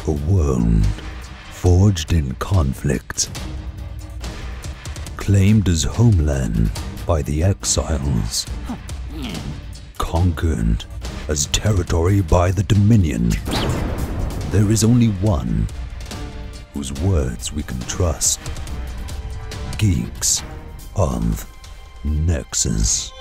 A world forged in conflict, claimed as homeland by the exiles, conquered as territory by the Dominion. There is only one whose words we can trust. Geeks of Nexus.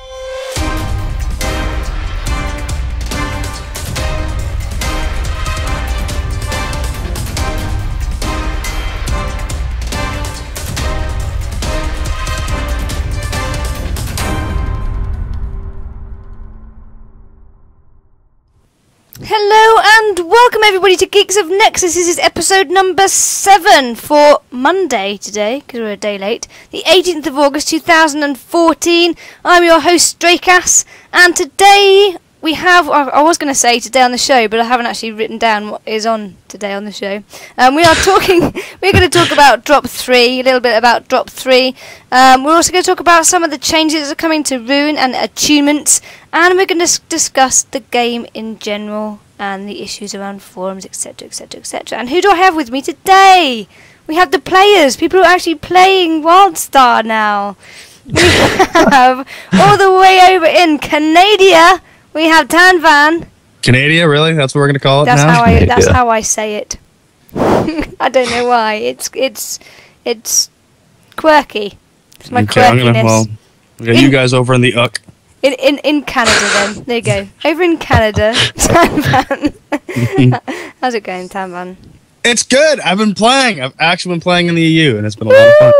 Hello and welcome everybody to Geeks of Nexus. This is episode number 7 for Monday today, because we're a day late, the 18th of August 2014. I'm your host Draycass, and today we have, I was going to say today on the show, but I haven't actually written down what is on today on the show. We're going to talk about Drop 3, a little bit about Drop 3. We're also going to talk about some of the changes that are coming to Rune and attunements, and we're going to discuss the game in general and the issues around forums, etc, etc, etc. And who do I have with me today? We have the players, people who are actually playing Wildstar now. We have, all the way over in Canada, we have TanVan. Canada, really? That's what we're going to call it now? That's how I say it. I don't know why. It's quirky. It's my quirkiness. We got you guys over in the UC. In Canada then. There you go. Over in Canada, TanVan. How's it going, TanVan? It's good. I've been playing. I've actually been playing in the EU, and it's been a lot of fun.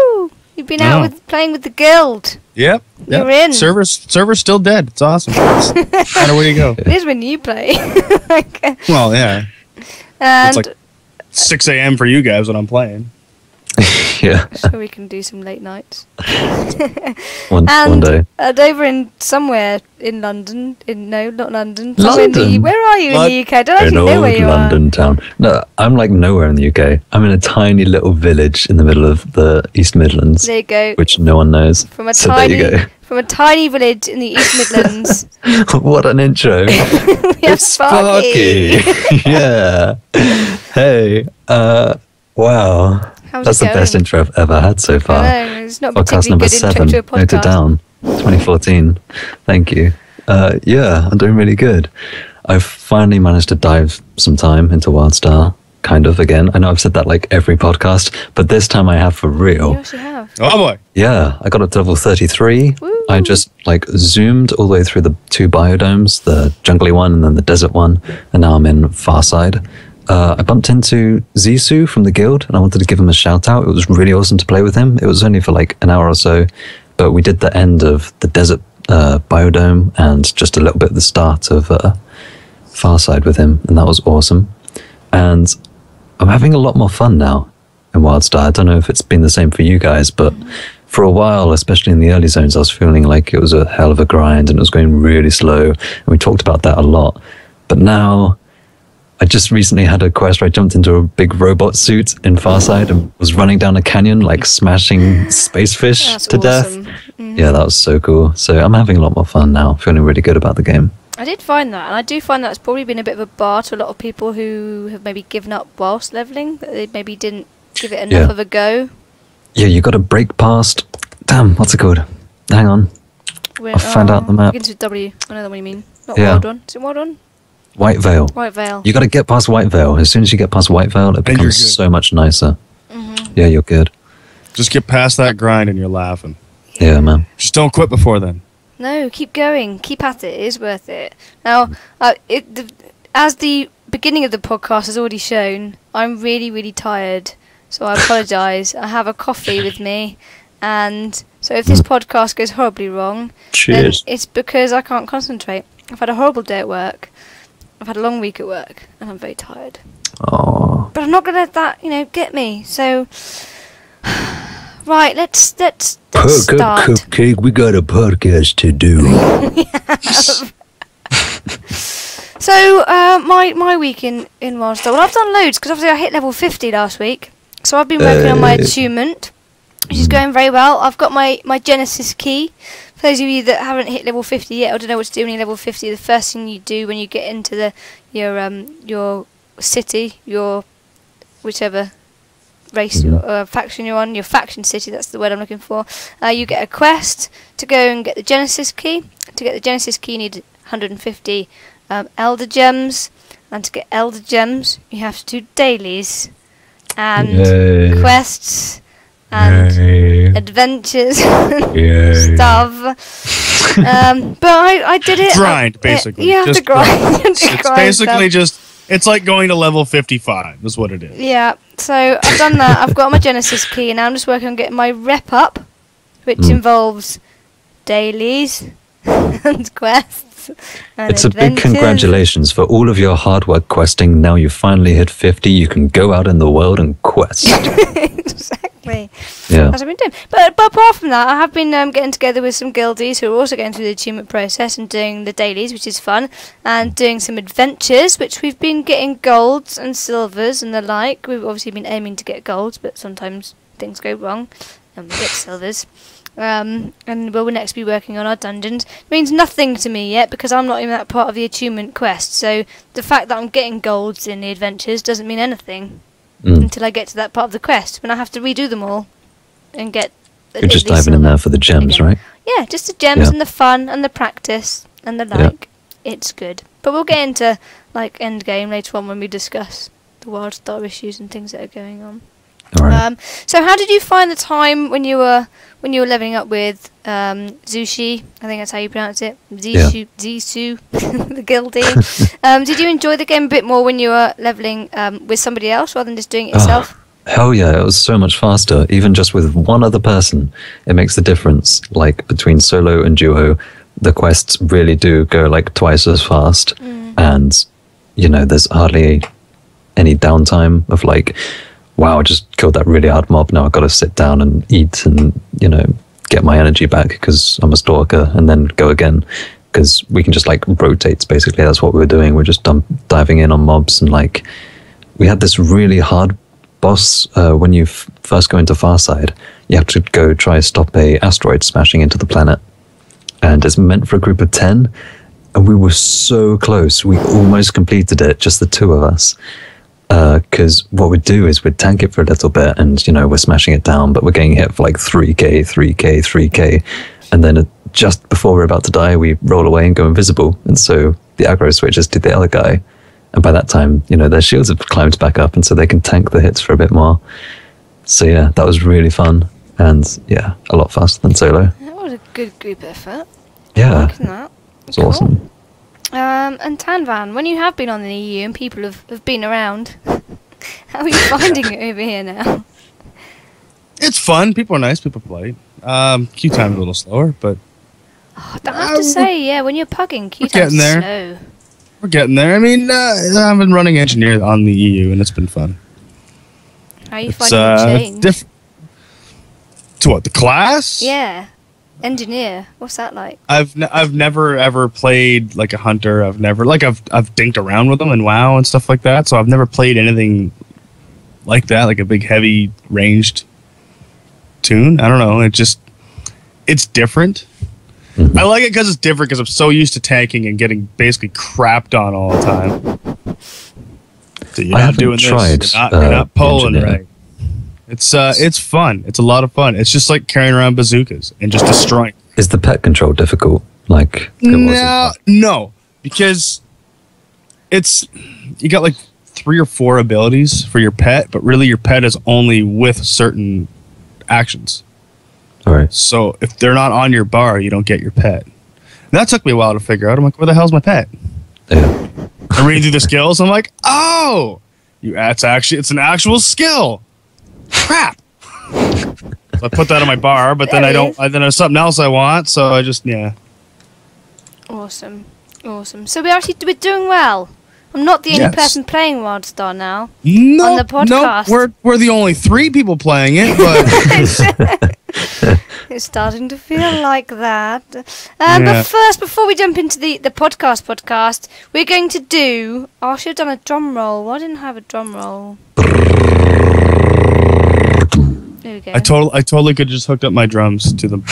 You've been out playing with the guild. Yep. You're in. Server's still dead. It's awesome. Kind of way to go. It is when you play. Well, yeah. And it's like 6 a.m. for you guys when I'm playing. Yeah. So we can do some late nights. one day. And over in somewhere in London, not London. London? Where are you in the UK? I don't actually know where you London town. No, I'm like nowhere in the UK. I'm in a tiny little village in the middle of the East Midlands. There you go. Which no one knows. From a tiny village in the East Midlands. What an intro. We have Sparky. Yeah. Hey. Wow. That's the best intro I've ever had so far. I know, it's not podcast number 7. To a podcast. Noted down. 2014. Thank you. Yeah, I'm doing really good. I've finally managed to dive some time into Wildstar, kind of, again. I know I've said that like every podcast, but this time I have for real. You actually have. Oh boy. Yeah, I got up to level 33. Woo. I just like zoomed all the way through the 2 biodomes, the jungly one and then the desert one, and now I'm in Farside. I bumped into Zissou from the guild, and I wanted to give him a shout out. It was really awesome to play with him. It was only for like an hour or so, but we did the end of the desert biodome and just a little bit of the start of Farside with him, and that was awesome. And I'm having a lot more fun now in Wildstar. I don't know if it's been the same for you guys, but for a while, especially in the early zones, I was feeling like it was a hell of a grind and it was going really slow, and we talked about that a lot. But now I just recently had a quest where I jumped into a big robot suit in Farside and was running down a canyon, like smashing space fish to death. Mm-hmm. Yeah, that was so cool. So I'm having a lot more fun now, feeling really good about the game. I did find that, and I do find that's probably been a bit of a bar to a lot of people who have maybe given up whilst leveling, that they maybe didn't give it enough of a go. Yeah, you got to break past. Damn, what's it called? Hang on. I'll find out the map. Begins with W. I know what you mean. Not Wild One. Is it Wild One? White Veil. White Veil. You got to get past White Veil. As soon as you get past White Veil, it becomes so much nicer. Mm-hmm. Yeah, you're good. Just get past that grind and you're laughing. Yeah, man. Just don't quit before then. No, keep going. Keep at it. It is worth it. Now, as the beginning of the podcast has already shown, I'm really, really tired. So I apologise. I have a coffee with me. And so if this podcast goes horribly wrong, then it's because I can't concentrate. I've had a horrible day at work. I've had a long week at work, and I'm very tired. Oh. But I'm not going to let that, get me. So, right, let's start. Cupcake, we got a podcast to do. So, my week in Wildstar. Well, I've done loads, because obviously I hit level 50 last week. So I've been working on my attunement, which is going very well. I've got my Genesis key. For those of you that haven't hit level 50 yet, or don't know what to do when you're level 50, the first thing you do when you get into your city, your whichever race or faction you're on, your faction city, that's the word I'm looking for, you get a quest to go and get the Genesis key. To get the Genesis key you need 150 Elder Gems, and to get Elder Gems you have to do dailies and quests and adventures and stuff. But I did it. Grind, basically. You have just to grind. It's basically just, it's like going to level 55, is what it is. Yeah, so I've done that. I've got my Genesis key, and now I'm just working on getting my rep up, which involves dailies and quests and It's a big adventures. congratulations for all of your hard work questing. Now you finally hit 50. You can go out in the world and quest. Exactly. Yeah. That's what I've been doing. But apart from that, I have been getting together with some guildies who are also going through the achievement process and doing the dailies, which is fun, and doing some adventures, which we've been getting golds and silvers and the like. We've obviously been aiming to get golds, but sometimes things go wrong and we get silvers. And we'll next be working on our dungeons. It means nothing to me yet because I'm not even that part of the achievement quest. So the fact that I'm getting golds in the adventures doesn't mean anything until I get to that part of the quest when I have to redo them all and get. You're just diving in there for the gems, right? Yeah, just the gems and the fun and the practice and the like. It's good, but we'll get into like end game later on when we discuss the Wildstar issues and things that are going on. All right. So how did you find the time when you were leveling up with Zushi? I think that's how you pronounce it. Zisu, the guildie. Did you enjoy the game a bit more when you were leveling with somebody else rather than just doing it yourself? Hell yeah, it was so much faster. Even just with one other person, it makes the difference. Like between solo and duo, the quests really do go like twice as fast, and you know there's hardly any downtime of like, wow, I just killed that really hard mob. Now I've got to sit down and eat and, you know, get my energy back because I'm a stalker and then go again. Because we can just like rotate, basically. That's what we were doing. We're just diving in on mobs. And like, we had this really hard boss when you first go into Farside. You have to go try stop a asteroid smashing into the planet. And it's meant for a group of 10. And we were so close. We almost completed it, just the two of us. Because what we'd do is we'd tank it for a little bit and, you know, we're smashing it down, but we're getting hit for like 3k, and then just before we're about to die, we roll away and go invisible. And so the aggro switches to the other guy. And by that time, you know, their shields have climbed back up and so they can tank the hits for a bit more. So yeah, that was really fun. And yeah, a lot faster than solo. That was a good group effort. Yeah. Liking that. It's awesome. And TanVan, when you have been on the EU and people have been around, how are you finding it over here now? It's fun. People are nice. People play. Queue time's a little slower, but I have to say, yeah, when you're pugging, queue time's slow. We're getting there. I mean, I've been running engineer on the EU, and it's been fun. How are you finding the change? To what, the class? Yeah. Engineer, what's that like? I've never ever played like a hunter. I've never I've dinked around with them and WoW and stuff like that. So I've never played anything like that, like a big heavy ranged tune. I don't know. It's different. I like it because it's different because I'm so used to tanking and getting basically crapped on all the time. So you're not doing this. You're not pulling right. It's fun. It's a lot of fun. It's just like carrying around bazookas and just destroying. Is the pet control difficult? Like no, because you got like 3 or 4 abilities for your pet, but really your pet is only with certain actions. All right. So if they're not on your bar, you don't get your pet. And that took me a while to figure out. I'm like, where the hell's my pet? Yeah. I'm reading through the skills. I'm like, oh, it's an actual skill. Crap. So I put that on my bar, but then then there's something else I want, so I just Awesome. So we're doing well. I'm not the only person playing Wildstar now. No, on the podcast. No, we're the only 3 people playing it, but it's starting to feel like that. But first, before we jump into the podcast, we're going to do. Oh, I should have done a drum roll. Why didn't I have a drum roll? There we go. I totally could have just hooked up my drums to my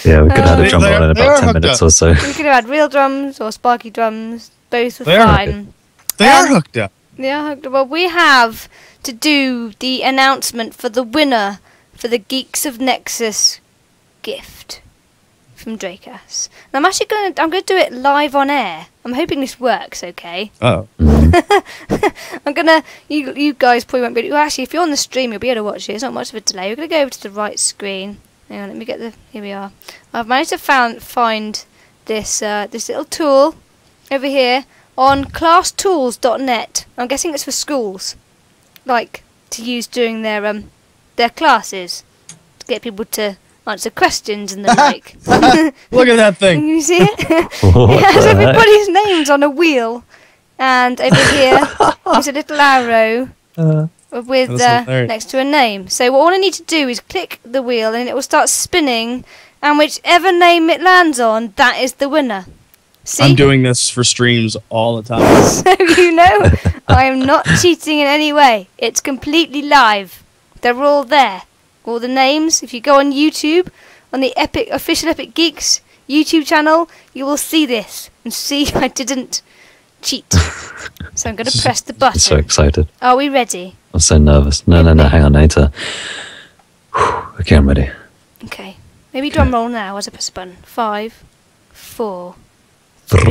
Yeah, we could have had a drum roll in about 10 minutes or so. We could have had real drums or Sparky drums. Both are fine. They are hooked up. Yeah, well, we have to do the announcement for the winner for the Geeks of Nexus gift from Draycass. And I'm gonna do it live on air. I'm hoping this works, okay? Oh. You guys probably won't be able to, well, actually, if you're on the stream, you'll be able to watch it. It's not much of a delay. We're gonna go over to the right screen. Hang on, let me get here we are. I've managed to find this little tool over here on classtools.net. I'm guessing it's for schools, like to use during their classes, to get people to answer questions and the like. Look at that thing. Can you see it? It has everybody's names on a wheel, and over here is a little arrow with next to a name. So what I need to do is click the wheel, and it will start spinning, and whichever name it lands on, that is the winner. See? I'm doing this for streams all the time. So you know, I am not cheating in any way. It's completely live. They're all there. All the names. If you go on YouTube, on the official Epic Geeks YouTube channel, you will see this and see I didn't cheat. So I'm going to press the button. I'm so excited. Are we ready? I'm so nervous. No, hang on, I need to... Okay, I'm ready. Okay. Maybe drum roll now as I press the button. 5, 4, 3, 2,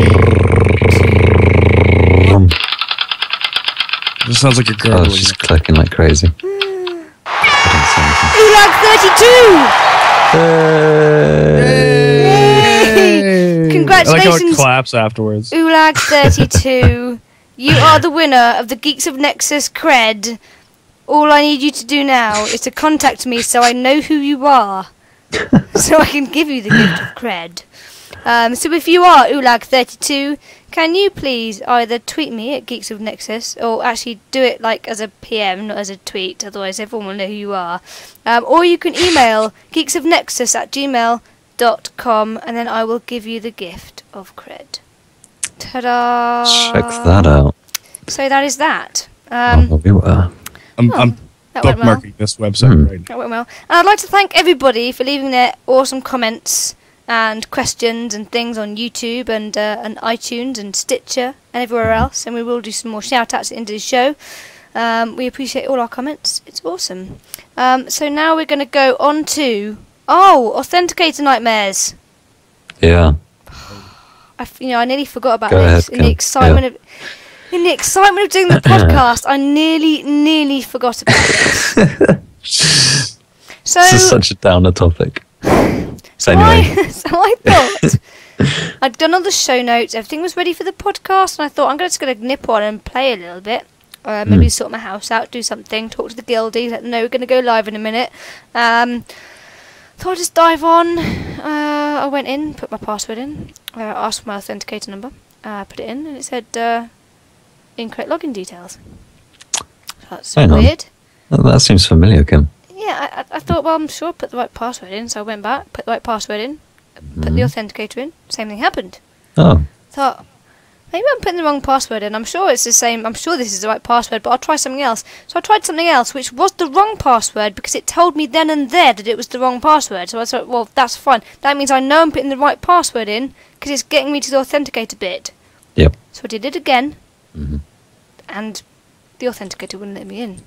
1. This sounds like a girl. Oh, it's just clicking like crazy. Ulag 32! Yay! Congratulations! I like how it claps afterwards. Ulag 32, you are the winner of the Geeks of Nexus cred. All I need you to do now is to contact me so I know who you are, so I can give you the gift of cred. So if you are Ulag 32, can you please either tweet me at Geeks of Nexus, or actually do it like as a PM, not as a tweet, otherwise everyone will know who you are. Or you can email geeksofnexus@gmail.com, and then I will give you the gift of cred. Ta-da! Check that out. So that is that. We were. I'm that went well. bookmarking this website right now. That went well. And I'd like to thank everybody for leaving their awesome comments and questions and things on YouTube and iTunes and Stitcher and everywhere else. And we will do some more shout-outs at the end of the show. We appreciate all our comments. It's awesome. So now we're going to go on to... Oh, Authenticator Nightmares. Yeah. I nearly forgot about Go this. ahead, In the excitement of doing the podcast, I nearly forgot about this. So This is such a downer topic. So Anyway. I thought I'd done all the show notes, everything was ready for the podcast, and I thought I'm just going to nip on and play a little bit. Maybe sort my house out, do something, talk to the guildies, let them know we're going to go live in a minute. So I'll just dive on. I went in, put my password in, asked for my authenticator number, put it in, and it said incorrect login details. That's weird. That seems familiar, Kim. Yeah, I thought, well, I'm sure I put the right password in, so I went back, put the right password in, put the authenticator in, same thing happened. Oh. Thought, maybe I'm putting the wrong password in, I'm sure it's the same, I'm sure this is the right password, but I'll try something else. So I tried something else, which was the wrong password, because it told me then and there that it was the wrong password. So I thought, well, that's fine. That means I know I'm putting the right password in, because it's getting me to the authenticator bit. Yep. So I did it again, and the authenticator wouldn't let me in.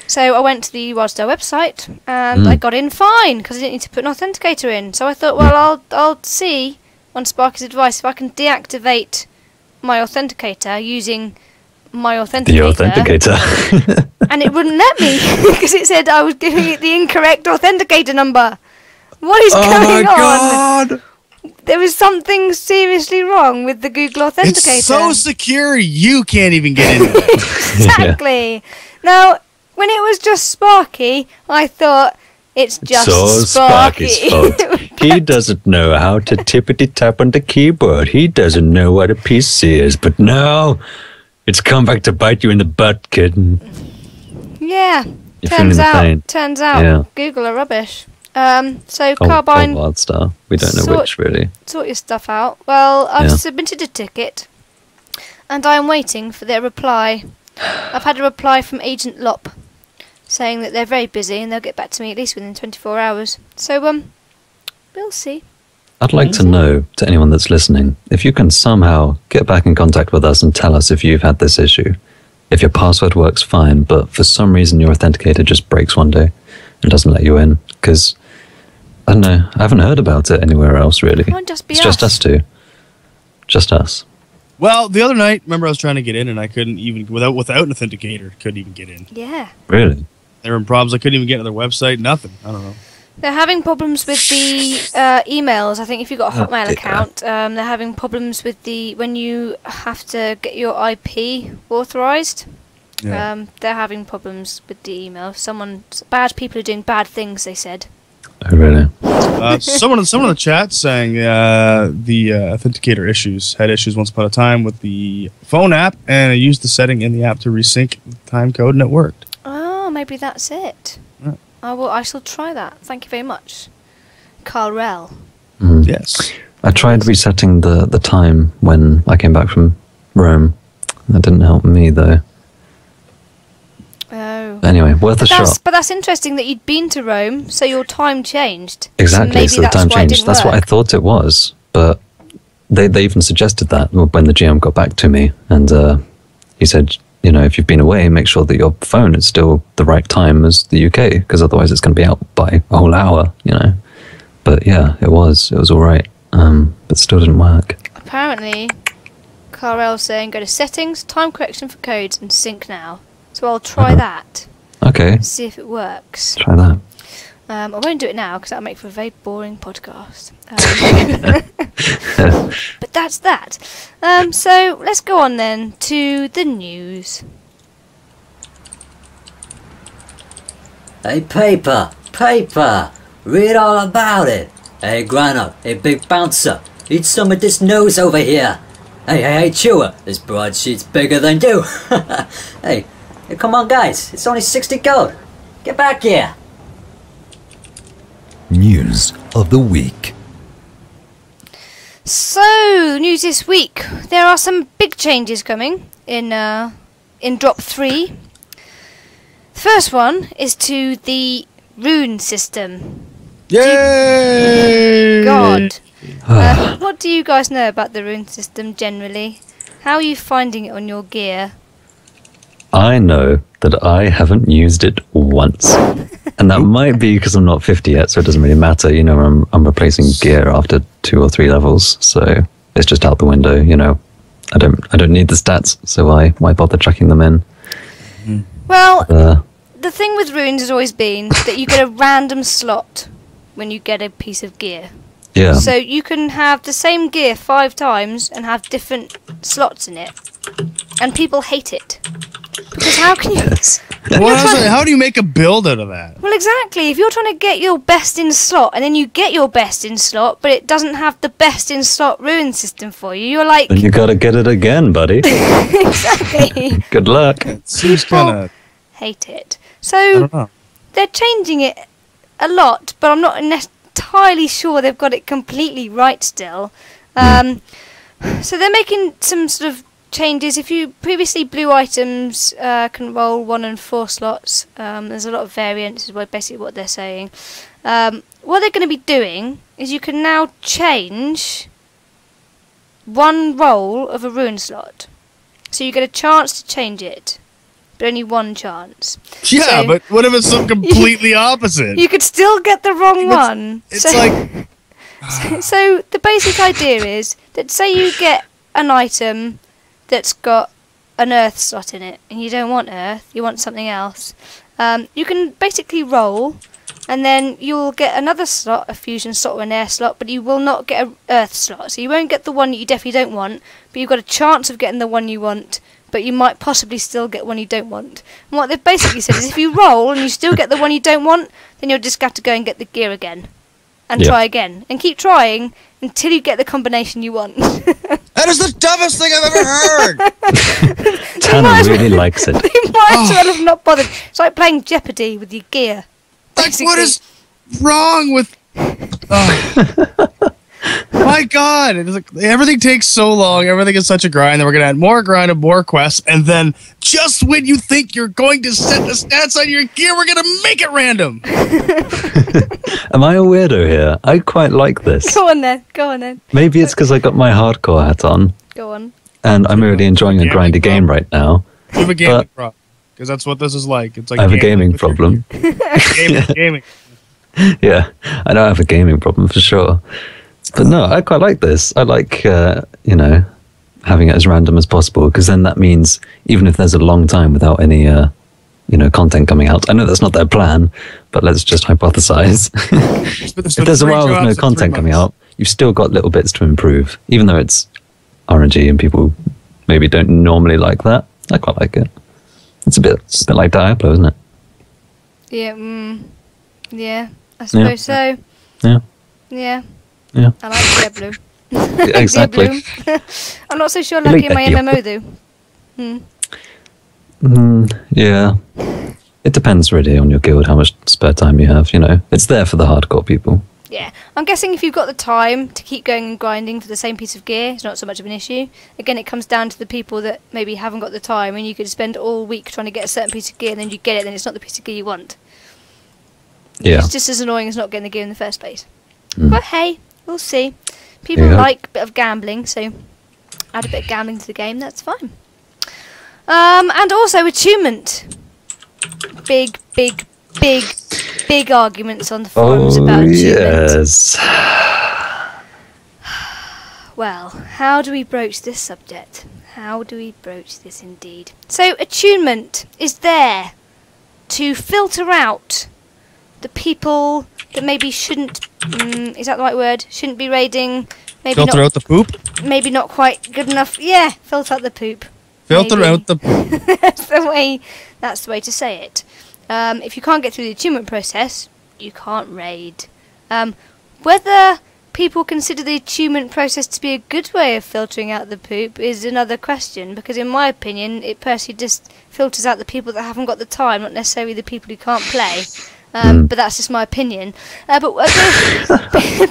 So I went to the Wildstar website, and I got in fine, because I didn't need to put an authenticator in. So I thought, well, I'll see, on Sparky's advice, if I can deactivate my authenticator using my authenticator. The authenticator. And it wouldn't let me, because it said I was giving it the incorrect authenticator number. What is going on? God! There was something seriously wrong with the Google Authenticator. It's so secure, you can't even get into it. Exactly. Yeah. Now, when it was just Sparky, I thought, it's just Sparky. Sparky's fault. He doesn't know how to tippity-tap on the keyboard. He doesn't know what a PC is. But now, it's come back to bite you in the butt, kid. Yeah. You're feeling the pain. Turns out, Yeah. Google are rubbish. So Carbine, Wildstar. We don't know which, really. Sort your stuff out. Well, I've Yeah. submitted a ticket, and I'm waiting for their reply. I've had a reply from Agent Lop, saying that they're very busy and they'll get back to me at least within 24 hours. So, we'll see. I'd like to know, to anyone that's listening, if you can somehow get back in contact with us and tell us if you've had this issue. If your password works fine, but for some reason your authenticator just breaks one day and doesn't let you in. Because, I don't know, I haven't heard about it anywhere else, really. It might just be it's just us two. Just us. Well, the other night, remember I was trying to get in and I couldn't even, without an authenticator, couldn't even get in. Yeah. Really? There were problems. I couldn't even get to their website. Nothing. I don't know. They're having problems with the emails. I think if you've got a Hotmail account, they're having problems with when you have to get your IP authorized. Yeah. They're having problems with the email. Bad people are doing bad things, they said. Oh, really? Someone in the chat saying the authenticator had issues once upon a time with the phone app, and I used the setting in the app to resync the time code, and it worked. Oh, maybe that's it. Yeah. I shall try that. Thank you very much, Carl. Yes. I tried resetting the time when I came back from Rome. That didn't help me, though. Oh. Anyway, worth a shot. But that's interesting that you'd been to Rome, so your time changed. Exactly, So so the time changed. That's what I thought it was. But they even suggested that when the GM got back to me. And he said, if you've been away, make sure that your phone is still the right time as the UK, because otherwise it's going to be out by a whole hour, But yeah, it was all right. But still didn't work. Apparently, Carl's saying go to settings, time correction for codes, and sync now. So I'll try that. Okay. See if it works. Try that. I won't do it now because that'll make for a very boring podcast. But that's that. So let's go on then to the news. Hey, paper! Read all about it! Hey, Grano, hey, big bouncer, eat some of this nose over here! Hey, chewer, this broadsheet's bigger than you! Hey, come on, guys, it's only 60 gold! Get back here! News of the week. So, news this week. There are some big changes coming in Drop 3. The first one is to the rune system. Yay! God. What do you guys know about the rune system generally? How are you finding it on your gear? I know that I haven't used it once. And that might be because I'm not 50 yet, so it doesn't really matter. I'm replacing gear after 2 or 3 levels, so it's just out the window. I don't need the stats, so why bother chucking them in? Well, the thing with runes has always been that you get a random slot when you get a piece of gear. Yeah. So you can have the same gear 5 times and have different slots in it, and people hate it. Because how can you... How do you make a build out of that? Well, exactly. If you're trying to get your best in slot, and then you get your best in slot, but it doesn't have the best in slot rune system for you, you're like... Then you gotta get it again, buddy. Exactly. Good luck. It seems kind of... hate it. I So, don't know. they're changing it a lot, but I'm not entirely sure they've got it completely right still. So they're making some sort of changes. If you previously blue items can roll 1 and 4 slots, there's a lot of variants is basically what they're saying. What they're going to be doing is you can now change 1 roll of a rune slot. So you get a chance to change it, but only 1 chance. Yeah, So- but what if it's some completely opposite? You could still get the wrong one. It's like... So the basic idea is that say you get an item that's got an earth slot in it, and you don't want earth, you want something else. You can basically roll, and then you'll get another slot, a fusion slot or an air slot, but you will not get an earth slot. So you won't get the one that you definitely don't want, but you've got a chance of getting the one you want, but you might possibly still get one you don't want. And what they've basically said is if you roll and you still get the one you don't want, then you'll just have to go and get the gear again. And try again. And keep trying until you get the combination you want. That is the dumbest thing I've ever heard! Tan really likes it. You might as well have not bothered. It's like playing Jeopardy with your gear. Like, what is wrong with... Oh. my god! It's like, everything takes so long. Everything is such a grind. Then we're gonna add more grind and more quests, and then just when you think you're going to set the stats on your gear, we're gonna make it random. Am I a weirdo here? I quite like this. Go on then. Maybe it's because I got my hardcore hat on, Go on. and I'm really enjoying a grindy game right now. You have a gaming problem, because that's what this is like. It's like I have a gaming problem. Gaming. Yeah, I know I have a gaming problem for sure. But no, I quite like this. I like, having it as random as possible, because then that means even if there's a long time without any, content coming out. I know that's not their plan, but let's just hypothesize. If there's a while with no content coming out, you've still got little bits to improve, even though it's RNG and people maybe don't normally like that. I quite like it. It's a bit like Diablo, isn't it? Yeah, yeah, I suppose so. Yeah. Yeah. Yeah. I like Diablo. Yeah, exactly. I'm not so sure I like it in my MMO though. Yeah. It depends really on your guild, how much spare time you have, It's there for the hardcore people. Yeah, I'm guessing if you've got the time to keep going and grinding for the same piece of gear, it's not so much of an issue. Again, it comes down to the people that maybe haven't got the time, and you could spend all week trying to get a certain piece of gear, and then you get it, then it's not the piece of gear you want. Yeah. It's just as annoying as not getting the gear in the first place. But hey, we'll see. People like a bit of gambling, so add a bit of gambling to the game, that's fine. And also attunement. Big arguments on the forums about attunement. Yes. Well, how do we broach this subject? How do we broach this indeed? So, attunement is there to filter out the people that maybe shouldn't, is that the right word? Shouldn't be raiding. Maybe Filter not, out the poop? Maybe not quite good enough. Yeah, filter out the poop. Filter Maybe. out the poop. That's the way to say it. If you can't get through the attunement process, you can't raid. Whether people consider the attunement process to be a good way of filtering out the poop is another question, because in my opinion, it personally just filters out the people that haven't got the time, not necessarily the people who can't play. But that's just my opinion. But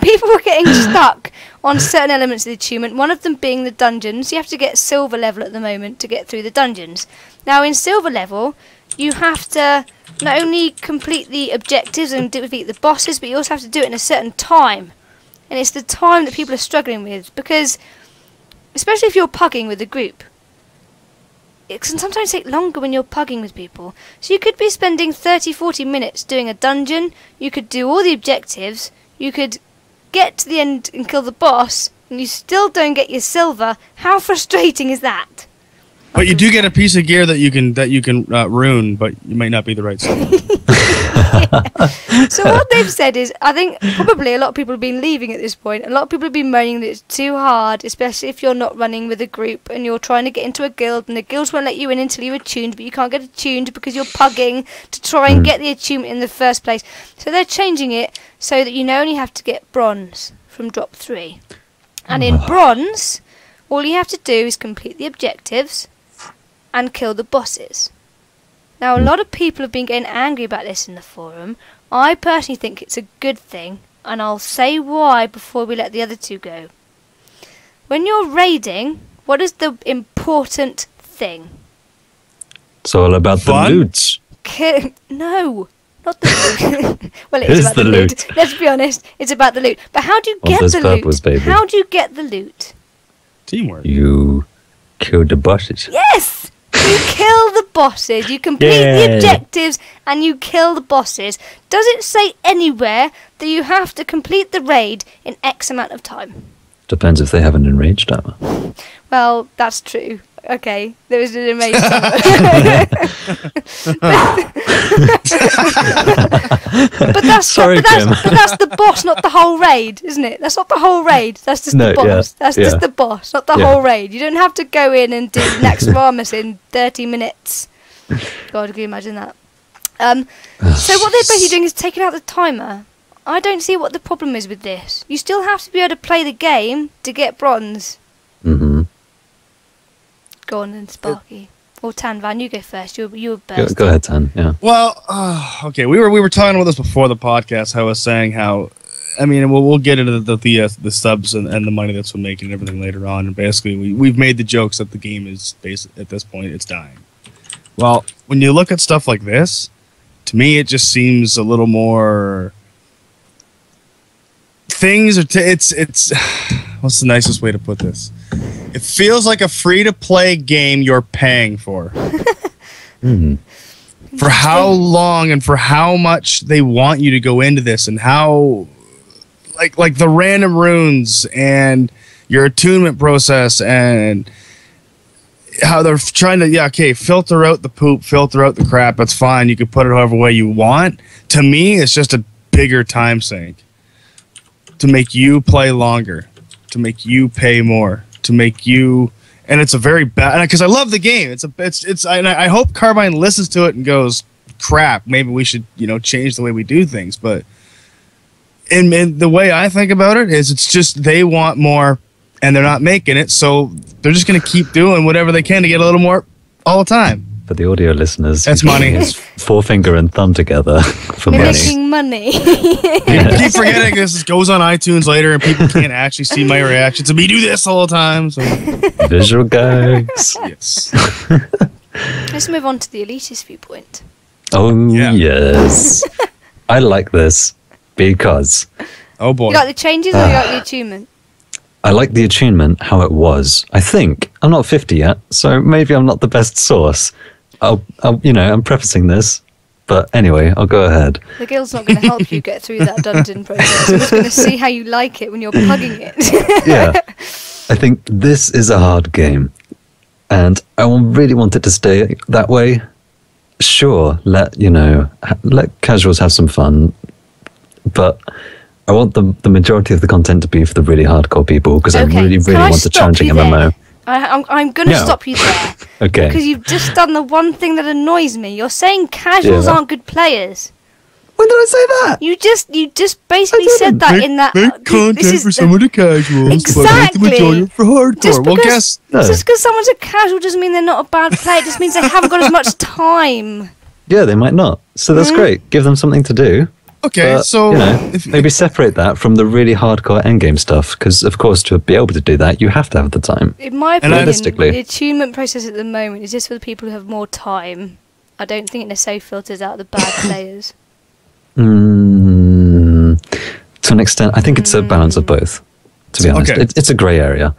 people are getting stuck on certain elements of the attunement, one of them being the dungeons. You have to get silver level at the moment to get through the dungeons. Now, in silver level, you have to not only complete the objectives and defeat the bosses, but you also have to do it in a certain time. And it's the time that people are struggling with, because, especially if you're pugging with a group, it can sometimes take longer when you're pugging with people. So you could be spending 30-40 minutes doing a dungeon, you could do all the objectives, you could get to the end and kill the boss, and you still don't get your silver. How frustrating is that? But you do get a piece of gear that you can ruin, but you might not be the right stuff. So what they've said is, I think probably a lot of people have been leaving at this point. A lot of people have been moaning that it's too hard, especially if you're not running with a group and you're trying to get into a guild, and the guilds won't let you in until you're attuned, but you can't get attuned because you're pugging to try and get the attunement in the first place. So they're changing it so that you only have to get bronze from drop 3. And in bronze, all you have to do is complete the objectives and kill the bosses. Now, a lot of people have been getting angry about this in the forum. I personally think it's a good thing, and I'll say why before we let the other two go. When you're raiding, what is the important thing? It's all about the loot. No, not the loot. Well, it is about the loot. Let's be honest, it's about the loot. But how do you get the loot? Baby. How do you get the loot? Teamwork. You kill the bosses. Yes! You kill the bosses, you complete the objectives, and you kill the bosses. Does it say anywhere that you have to complete the raid in X amount of time? Depends if they have an enraged armor. Well, that's true. Okay, there is an enraged armor. But that's the boss, not the whole raid, isn't it? That's not the whole raid. That's just the boss. That's just the boss, not the whole raid. You don't have to go in and do Nexus in 30 minutes. God, can you imagine that? So what they're basically doing is taking out the timer. I don't see what the problem is with this. You still have to be able to play the game to get bronze. Mm-hmm. Go on then, Sparky. Or TanVan, you go first. You were best. Go ahead, Tan. Yeah. Well, okay. We were talking about this before the podcast. I was saying how I mean, we'll get into the subs and the money that's been making and everything later on. And basically, we've made the jokes that the game is at this point it's dying. Well, when you look at stuff like this, to me, it just seems a little more. Things are. It's. What's the nicest way to put this? It feels like a free-to-play game you're paying for. For how long and for how much they want you to go into this, and how, like the random runes and your attunement process, and how they're trying to filter out the poop, filter out the crap. That's fine. You can put it however way you want. To me, it's just a bigger time sink to make you play longer, to make you pay more, to make you. And it's a very bad, because I love the game. And I hope Carbine listens to it and goes, crap, maybe we should, change the way we do things. But in the way I think about it is, it's just they want more and they're not making it, so they're just going to keep doing whatever they can to get a little more all the time. For the audio listeners, that's money. His forefinger and thumb together for We're money. making money. I keep forgetting this goes on iTunes later, and people can't actually see my reaction to me do this all the time. So. Visual gags. Yes. Let's move on to the elitist viewpoint. Oh, Yeah. yes. I like this because Oh boy. You like the changes or you like the attunement? I like the attunement how it was. I think I'm not 50 yet, so maybe I'm not the best source. I'm prefacing this, but anyway, I'll go ahead. The guild's not going to help you get through that dungeon process. We're just going to see how you like it when you're plugging it. Yeah, I think this is a hard game, and I really want it to stay that way. Sure, let casuals have some fun, but I want the majority of the content to be for the really hardcore people, because I really want a challenging MMO. I'm going to stop you there. Okay. Because you've just done the one thing that annoys me. You're saying casuals aren't good players. When did I say that? You just basically said that in that. Make content for some of the casuals, Exactly. but make the majority for hardcore. Just because someone's a casual doesn't mean they're not a bad player. It just means they haven't got as much time. Yeah, they might not. So that's great. Give them something to do. Okay, But, so maybe separate that from the really hardcore endgame stuff, because of course to be able to do that, you have to have the time. In my opinion, realistically, the attunement process at the moment is just for the people who have more time. I don't think it necessarily filters out the bad players. To an extent, I think it's a balance of both. To be honest, Okay. it's a grey area.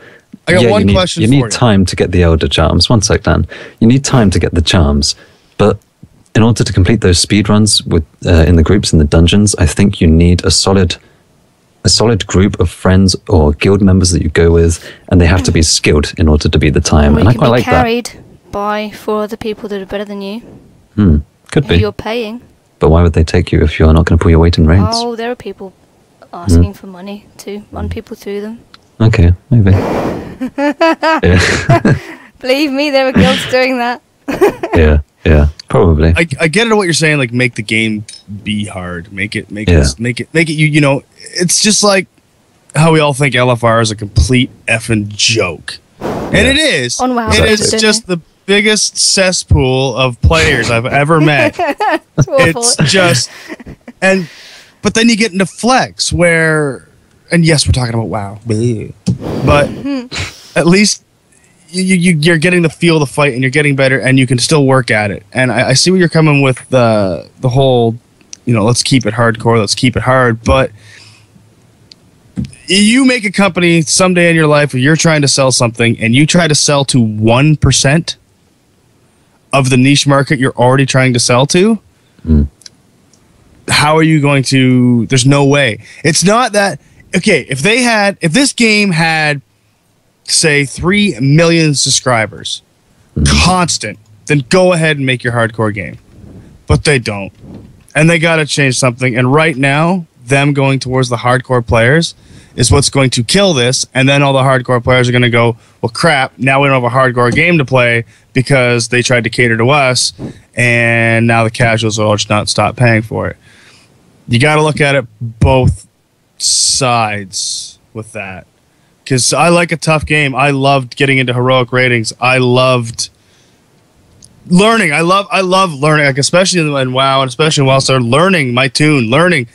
I got one question You for need you. time to get the elder charms. One sec, Dan. You need time to get the charms, but in order to complete those speed runs with in the groups in the dungeons, I think you need a solid group of friends or guild members that you go with, and they have to be skilled in order to beat the time. And I quite like that. Carried by 4 other people that are better than you. Could Who be. you're paying. But why would they take you if you're not going to pull your weight in raids? Oh, there are people asking for money to run people through them. Okay, maybe. Yeah. Believe me, there are guilds doing that. Yeah, probably. I get it what you're saying, like make the game be hard. Make it it's just like how we all think LFR is a complete effing joke. And it is. On WoW, it is just the biggest cesspool of players I've ever met. It's awful. It's just but then you get into Flex where, and yes, we're talking about WoW, but at least you're getting the feel of the fight, and you're getting better, and you can still work at it. And I see where you're coming with the whole, let's keep it hardcore, let's keep it hard. But you make a company someday in your life where you're trying to sell something, and you try to sell to 1% of the niche market you're already trying to sell to. How are you going to? There's no way. It's not that. Okay, if this game had, say, 3 million subscribers, constant, then go ahead and make your hardcore game. But they don't. And they got to change something. And right now, them going towards the hardcore players is what's going to kill this. And then all the hardcore players are going to go, well, crap, now we don't have a hardcore game to play because they tried to cater to us. And now the casuals will just not stop paying for it. You got to look at it both sides with that. Because I like a tough game. I loved getting into heroic ratings. I loved learning. I love learning, like especially in WoW and especially in Wildstar, learning my tune, learning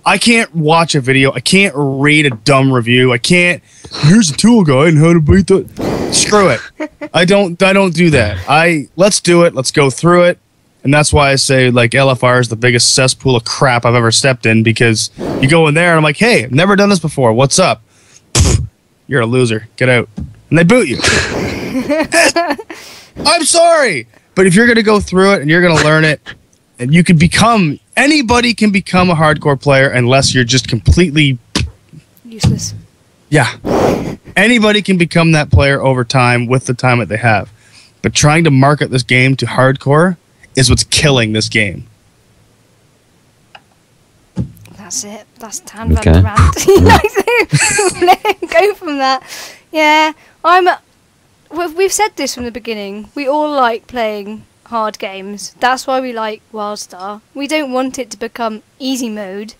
I can't watch a video. I can't read a dumb review. I can't. Here's a tool guide and how to beat the. Screw it. I don't do that. Let's do it. Let's go through it. And that's why I say like LFR is the biggest cesspool of crap I've ever stepped in, because you go in there and I'm like, hey, I've never done this before. What's up? Pfft, you're a loser. Get out. And they boot you. I'm sorry. But if you're going to go through it and you're going to learn it, and you can become, anybody can become a hardcore player unless you're just completely useless. Yeah. Anybody can become that player over time with the time that they have. But trying to market this game to hardcore is what's killing this game. That's it. That's TanVan rant. Go from that. Yeah, we've said this from the beginning. We all like playing hard games. That's why we like Wildstar. We don't want it to become easy mode.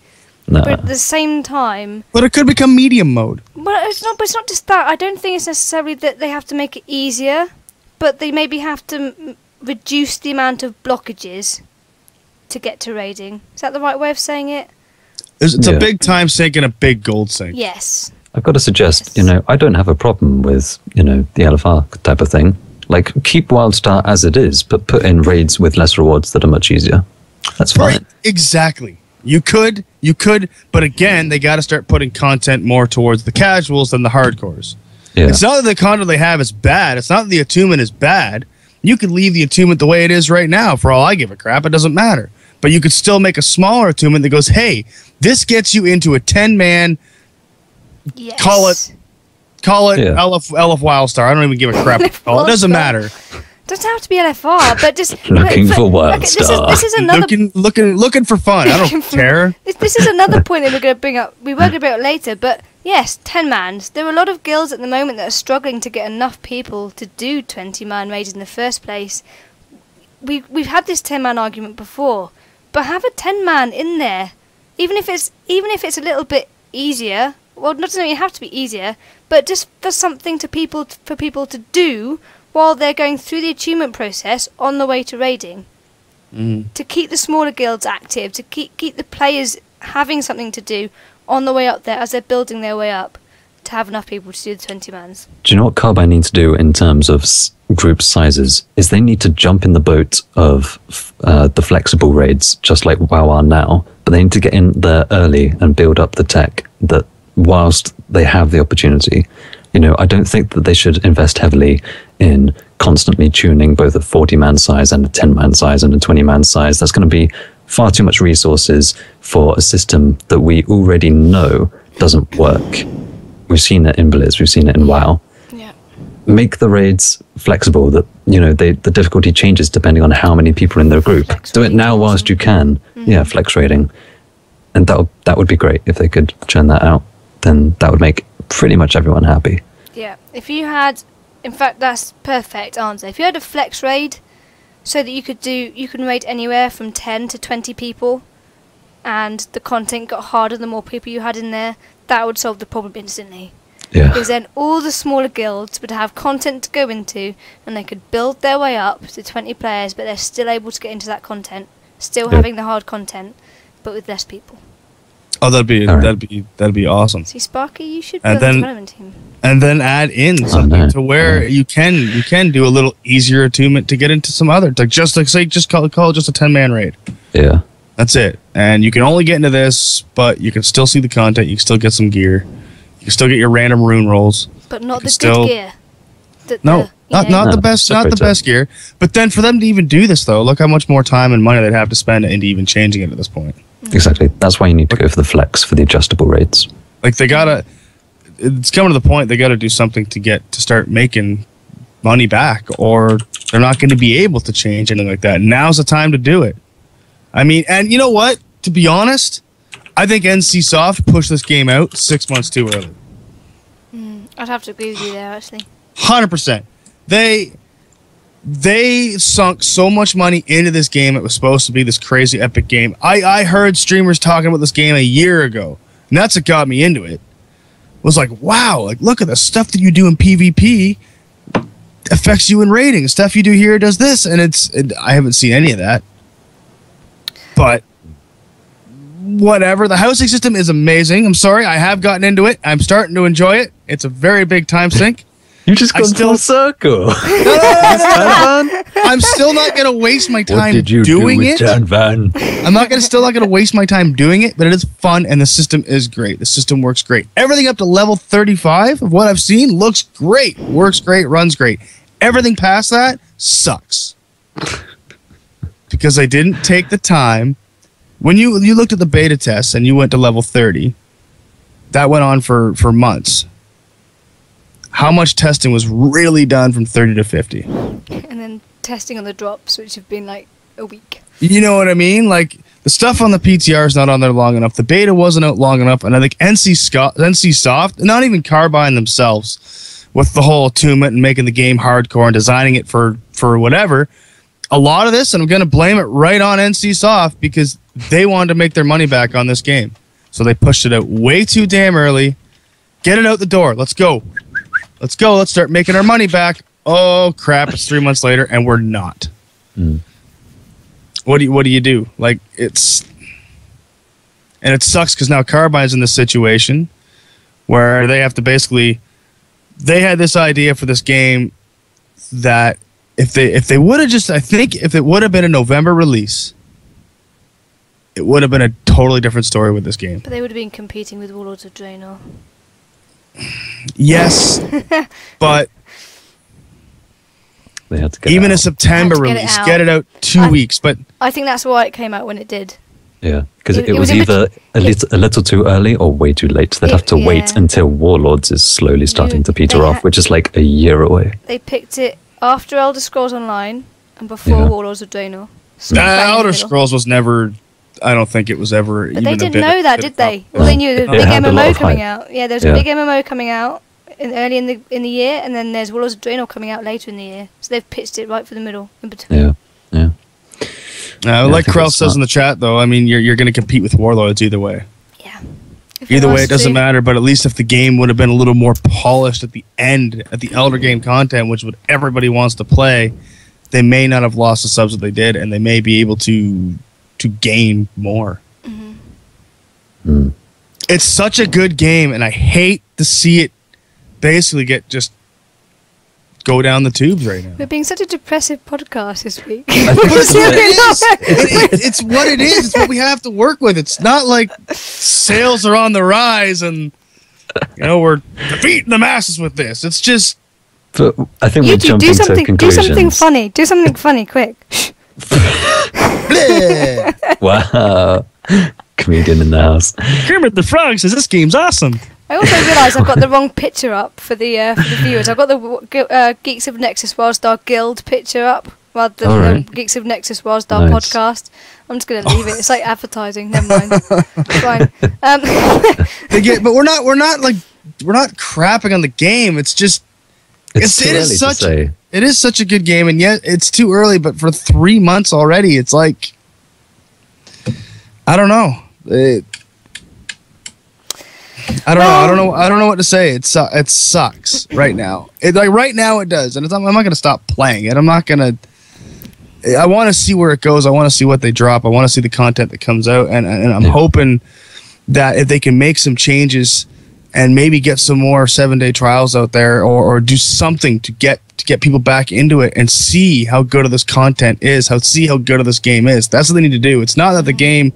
No. But at the same time... But it could become medium mode. Well, it's not just that. I don't think it's necessarily that they have to make it easier, but they maybe have to reduce the amount of blockages to get to raiding. Is that the right way of saying it? It's a big time sink and a big gold sink. Yes. I've got to suggest, I don't have a problem with, the LFR type of thing. Like, keep Wildstar as it is, but put in raids with less rewards that are much easier. That's fine. Right, exactly. You could, but again, they got to start putting content more towards the casuals than the hardcores. Yeah. It's not that the content they have is bad. It's not that the attunement is bad. You could leave the attunement the way it is right now for all I give a crap. It doesn't matter. But you could still make a smaller attunement that goes, hey, this gets you into a 10-man, Yes. call it LF Wildstar. I don't even give a crap. It doesn't matter. Doesn't have to be LFR, but just Looking for Wildstar. This is another looking for fun. I don't care. This is another point that we're going to bring up. We were going to bring it up later, but yes, 10-mans. There are a lot of guilds at the moment that are struggling to get enough people to do 20-man raids in the first place. We've had this 10-man argument before, but have a 10-man in there, even if it's a little bit easier. Well, not doesn't even have to be easier, but just for something for people to do while they're going through the attunement process on the way to raiding. To keep the smaller guilds active, to keep the players having something to do on the way up there as they're building their way up, to have enough people to do the 20-mans. Do you know what Carbine needs to do in terms of group sizes? Is they need to jump in the boat of the flexible raids, just like WoW are now, but they need to get in there early and build up the tech that whilst they have the opportunity. I don't think that they should invest heavily in constantly tuning both a 40-man size and a 10-man size and a 20-man size. That's going to be far too much resources for a system that we already know doesn't work. We've seen it in Blizz, we've seen it in WoW. Yeah. Make the raids flexible, that the difficulty changes depending on how many people in their group. Do it now whilst you can. Yeah, flex raiding. And that would be great if they could churn that out. Then that would make pretty much everyone happy. Yeah, if you had, in fact, that's perfect answer. If you had a flex raid, so that you can raid anywhere from 10 to 20 people, and the content got harder the more people you had in there, that would solve the problem instantly. Yeah. Because then all the smaller guilds would have content to go into, and they could build their way up to 20 players, but they're still able to get into that content, still having the hard content, but with less people. Oh, that'd be awesome. See, Sparky, you should build a development team. And then add in something to where you can do a little easier attunement to get into some other, just call it just a 10-man raid. Yeah. That's it. And you can only get into this, but you can still see the content. You can still get some gear. You can still get your random rune rolls. But not the good gear. Not the best gear. But then for them to even do this, though, look how much more time and money they'd have to spend into even changing it at this point. Exactly. That's why you need to go for the flex, for the adjustable rates. Like it's coming to the point they gotta do something to start making money back, or they're not going to be able to change anything like that. Now's the time to do it. I mean, and you know what? To be honest, I think NC Soft pushed this game out 6 months too early. I'd have to agree with you there, actually. 100%. They sunk so much money into this game. It was supposed to be this crazy epic game. I heard streamers talking about this game a year ago, and that's what got me into it. It was like, wow, like look at the stuff that you do in PvP affects you in raiding. Stuff you do here does this, and I haven't seen any of that. But whatever. The housing system is amazing. I'm sorry, I have gotten into it. I'm starting to enjoy it. It's a very big time sink. You just gone full circle. I'm still not going to waste my time what did you doing do with it. TanVan? I'm still not going to waste my time doing it, but it is fun and the system is great. The system works great. Everything up to level 35 of what I've seen looks great, works great, runs great. Everything past that sucks. Because I didn't take the time. When you looked at the beta tests and you went to level 30, that went on for months. How much testing was really done from 30 to 50? And then testing on the drops, which have been like a week. You know what I mean? Like, the stuff on the PTR is not on there long enough. The beta wasn't out long enough. And I think NC Soft, not even Carbine themselves, with the whole attunement and making the game hardcore and designing it for whatever, a lot of this, and I'm going to blame it right on NC Soft, because they wanted to make their money back on this game. So they pushed it out way too damn early. Get it out the door. Let's go. Let's go. Let's start making our money back. Oh, crap. It's 3 months later, and we're not. What do you do? Like, and it sucks because now Carbine's in this situation where they have to basically, they had this idea for this game that if they would have just, I think if it would have been a November release, it would have been a totally different story with this game. But they would have been competing with Warlords of Draenor. Yes, but they had to get even it a out. September release, get it out 2 weeks. But I think that's why it came out when it did. Yeah, because It it was was either a little too early or way too late. They'd have to wait until Warlords is slowly starting to peter off, which is like a year away. They picked it after Elder Scrolls Online and before Warlords of Draenor. Elder Scrolls was never, I don't think it was ever. But they didn't know that, did they? Well, they knew there was a big MMO coming out. Yeah, there's a big MMO coming out early in the year, and then there's Warlords of Draenor coming out later in the year. So they've pitched it right for the middle, in between. Yeah. Like Krell says in the chat, though, I mean, you're going to compete with Warlords either way. Yeah. Either way, it doesn't matter, but at least if the game would have been a little more polished at the end, at the Elder Game content, which what everybody wants to play, they may not have lost the subs that they did, and they may be able to gain more. It's such a good game, and I hate to see it basically go down the tubes right now. We're being such a depressive podcast this week. It's what it is. It's what we have to work with. It's not like sales are on the rise and we're defeating the masses with this. It's just. But I think we jump into conclusions. Do something funny. Do something funny, quick. Wow. Comedian in the house. Kermit the Frog says this game's awesome. I also realised I've got the wrong picture up for the viewers. I've got the Geeks of Nexus Wildstar Guild picture up rather than the Geeks of Nexus Wildstar podcast. I'm just going to leave it. It's like advertising. Never mind. It's fine. But we're not crapping on the game. It's just it is such a good game, and yet it's too early. But for 3 months already, it's like I don't know. I don't know what to say. It sucks right now. Right now it does, and I'm not going to stop playing it. I want to see where it goes. I want to see what they drop. I want to see the content that comes out, and I'm hoping that if they can make some changes and maybe get some more 7-day trials out there, or do something to get people back into it and see how good of this content is, see how good of this game is. That's what they need to do. It's not that the game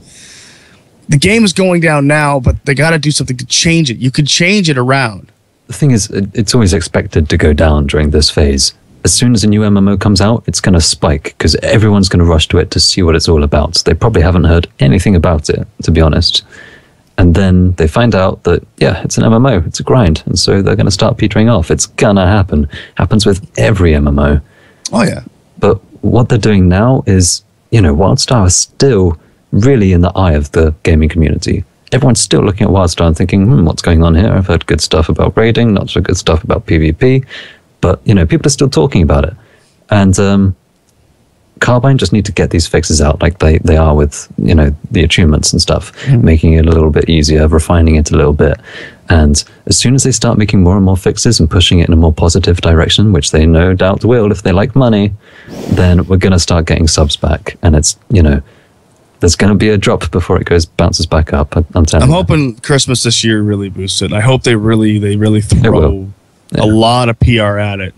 is going down now, but they got to do something to change it. You could change it around. The thing is, it's always expected to go down during this phase. As soon as a new MMO comes out, it's going to spike because everyone's going to rush to it to see what it's all about. They probably haven't heard anything about it, to be honest. And then they find out that, it's an MMO, it's a grind. And so they're going to start petering off. It's going to happen. Happens with every MMO. Oh, yeah. But what they're doing now is, Wildstar is still really in the eye of the gaming community. Everyone's still looking at Wildstar and thinking, what's going on here? I've heard good stuff about raiding, not so good stuff about PvP. But, people are still talking about it. And Carbine just need to get these fixes out like they are with, the attunements and stuff, making it a little bit easier, refining it a little bit. And as soon as they start making more and more fixes and pushing it in a more positive direction, which they no doubt will if they like money, then we're going to start getting subs back. And it's, There's going to be a drop before it bounces back up. I'm telling I'm you. hoping Christmas this year really boosts it. I hope they really throw Yeah. a lot of PR at it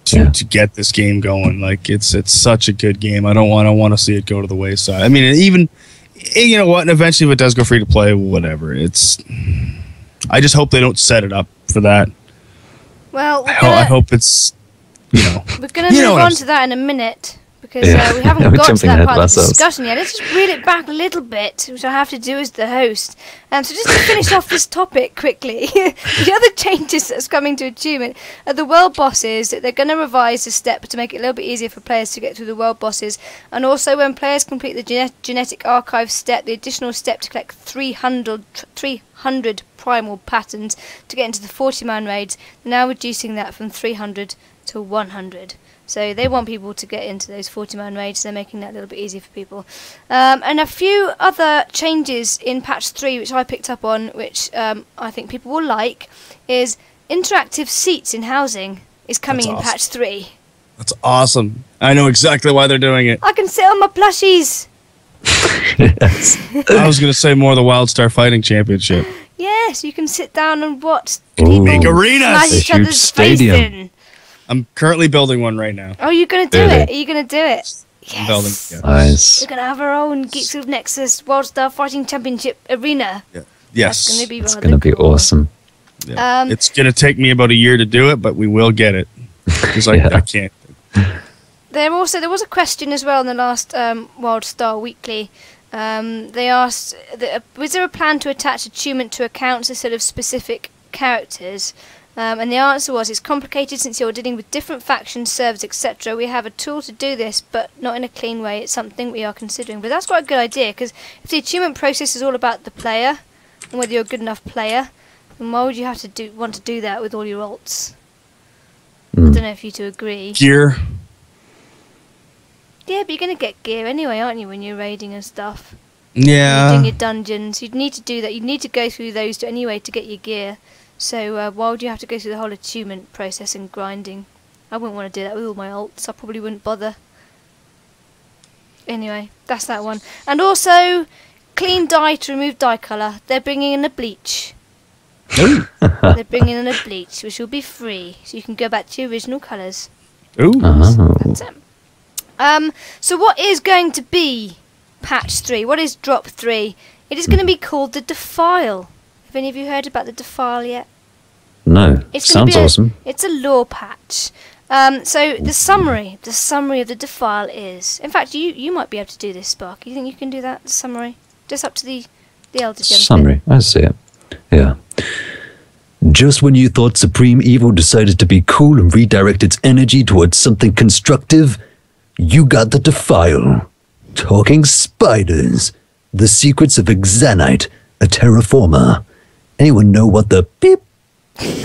Yeah. to get this game going. Like it's such a good game. I don't want to see it go to the wayside. I mean, even you know what? And eventually, if it does go free to play, whatever. I just hope they don't set it up for that. Well, I hope it's we're going to move on to that in a minute. Because we haven't We're got to jumping that ahead part of of the ourselves. discussion yet. Let's just reel it back a little bit, which I have to do as the host. So just to finish off this topic quickly, the other changes that's coming to Achievement are the world bosses. They're going to revise the step to make it a little bit easier for players to get through the world bosses. And also when players complete the genetic archive step, the additional step to collect 300 primal patterns to get into the 40-man raids, they're now reducing that from 300 to 100. So they want people to get into those 40-man raids. They're making that a little bit easier for people. And a few other changes in patch 3, which I picked up on, which I think people will like, is interactive seats in housing is coming in patch 3. That's awesome. I know exactly why they're doing it. I can sit on my plushies. Yes. I was going to say more the Wildstar Fighting Championship. Yes, you can sit down and watch Ooh. people Big arenas. smash A each huge other's face stadium. in. I'm currently building one right now. Oh, you're going to do Really? it? Are you going to do it? I'm building. Yes. Yeah. Nice. We're going to have our own Geeks of Nexus Wildstar Fighting Championship arena. Yes. That's going to be It's rather going to be cool. awesome. Yeah. It's going to take me about a year to do it, but we will get it. Because Yeah. I can't. There was a question as well in the last Wildstar Weekly. They asked, was there a plan to attach achievement to accounts instead of specific characters? And the answer was, it's complicated since you're dealing with different factions, servers, etc. We have a tool to do this, but not in a clean way. It's something we are considering. But that's quite a good idea, because if the achievement process is all about the player, and whether you're a good enough player, then why would you have to want to do that with all your alts? I don't know if you two agree. Gear. Yeah, but you're going to get gear anyway, aren't you, when you're raiding and stuff? Yeah. You're doing your dungeons. You'd need to do that. You'd need to go through those anyway to get your gear. So why would you have to go through the whole achievement process and grinding? I wouldn't want to do that with all my alts. I probably wouldn't bother. Anyway, that's that one. And also, clean dye to remove dye colour. They're bringing in a bleach. They're bringing in a bleach, which will be free. So you can go back to your original colours. Ooh. Oh. That's it. So what is going to be patch 3? What is drop 3? It is going to be called the Defile. Have any of you heard about the Defile yet? No. It's gonna Sounds be awesome. It's a lore patch. So the summary of the Defile is... In fact, you might be able to do this, Sparky. You think you can do that, the summary? Just up to the Elder Gems bit. Summary. I see it. Yeah. Just when you thought Supreme Evil decided to be cool and redirect its energy towards something constructive, you got the Defile. Talking spiders. The secrets of Exanite, a terraformer. Anyone know what the beep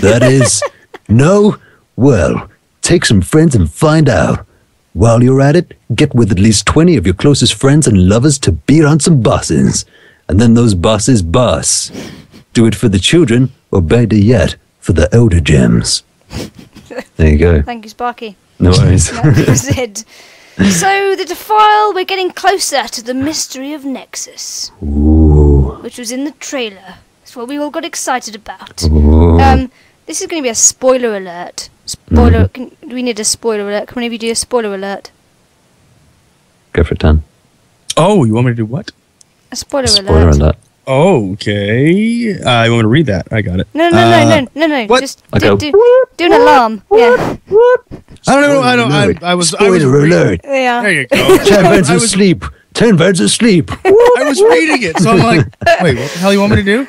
that is? No? Well, take some friends and find out. While you're at it, get with at least 20 of your closest friends and lovers to beat on some bosses. And then those bosses boss. Do it for the children, or better yet, for the Elder Gems. There you go. Thank you, Sparky. No worries. That was it. So, the Defile, we're getting closer to the mystery of Nexus, Ooh. which was in the trailer. That's what we all got excited about. Ooh. This is going to be a spoiler alert. Do we need a spoiler alert? Can one of you do a spoiler alert? Go for it, Dan. Oh, you want me to do what? A spoiler Spoiler alert. alert. Oh, okay. You want me to read that? I got it. No. what? Just I go, do an alarm. Yeah. I don't know. I was Spoiler alert. Yeah. There you go. TanVan's I was asleep. TanVan's asleep. I was reading it, so I'm like, wait, what the hell you want me to do?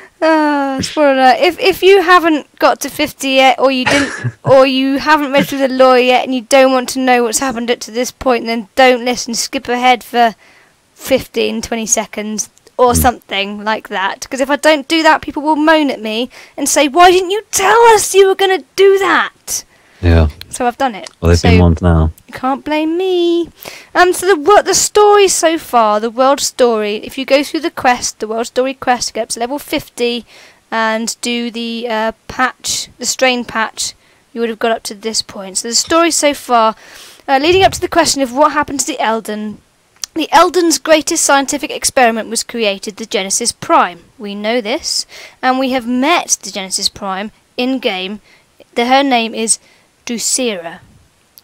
Spoiler alert. If you haven't got to 50 yet, or you didn't, or you haven't read through the lore yet, and you don't want to know what's happened up to this point, then don't listen. Skip ahead for 15, 20 seconds. Or something like that. Because if I don't do that, people will moan at me and say, "Why didn't you tell us you were going to do that?" Yeah. So I've done it. Well, they've been warned now. You can't blame me. So the story so far, the world story. If you go through the quest, the world story quest, to get up to level 50 and do the patch, the strain patch, you would have got up to this point. So the story so far, leading up to the question of what happened to the Elden. The Elden's greatest scientific experiment was created, the Genesis Prime. We know this, and we have met the Genesis Prime in-game. Her name is Drusilla.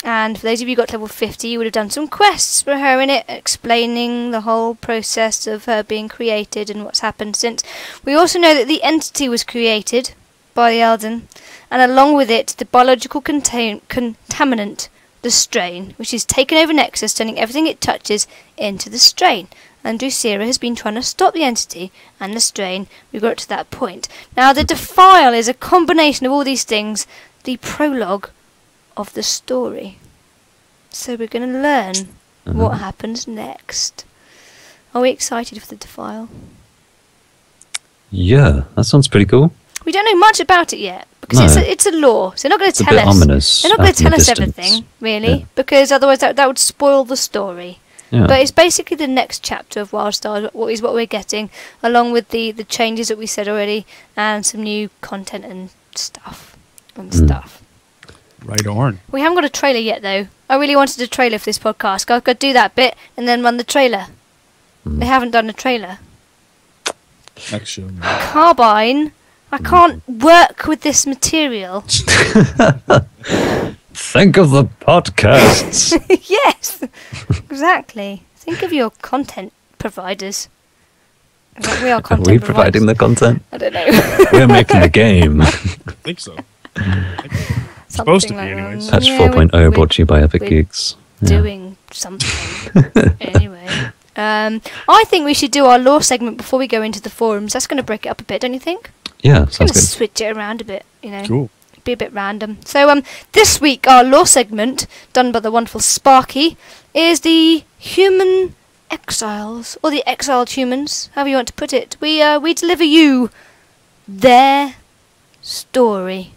And for those of you who got to level 50, you would have done some quests for her in it, explaining the whole process of her being created and what's happened since. We also know that the entity was created by the Elden, and along with it, the biological contaminant, the strain, which is taken over Nexus, turning everything it touches into the strain. And Drusilla has been trying to stop the entity and the strain. We got to that point. Now, the Defile is a combination of all these things, the prologue of the story. So we're going to learn what happens next. Are we excited for the Defile? Yeah, that sounds pretty cool. We don't know much about it yet because it's a lore. So they're not going to tell us. Ominous. They're not going to tell us everything, really, because otherwise that would spoil the story. Yeah. But it's basically the next chapter of Wildstar, is what we're getting, along with the changes that we said already, and some new content and stuff. Right on. We haven't got a trailer yet, though. I really wanted a trailer for this podcast. I've got to do that bit and then run the trailer. They haven't done a trailer. Next show. Carbine, I can't work with this material. Think of the podcasts. Yes, exactly. Think of your content providers. We are content Are we providers. providing the content? I don't know. We're making the game. I think so. Supposed to be, anyways. Patch 4.0 brought to you by Epic Geeks. Doing something. Anyway. I think we should do our lore segment before we go into the forums. That's going to break it up a bit, don't you think? Yeah, It's going sounds to good. switch it around a bit, you know. Cool. Be a bit random. So this week our lore segment, done by the wonderful Sparky, is the human exiles, or the exiled humans, however you want to put it. We deliver you their story.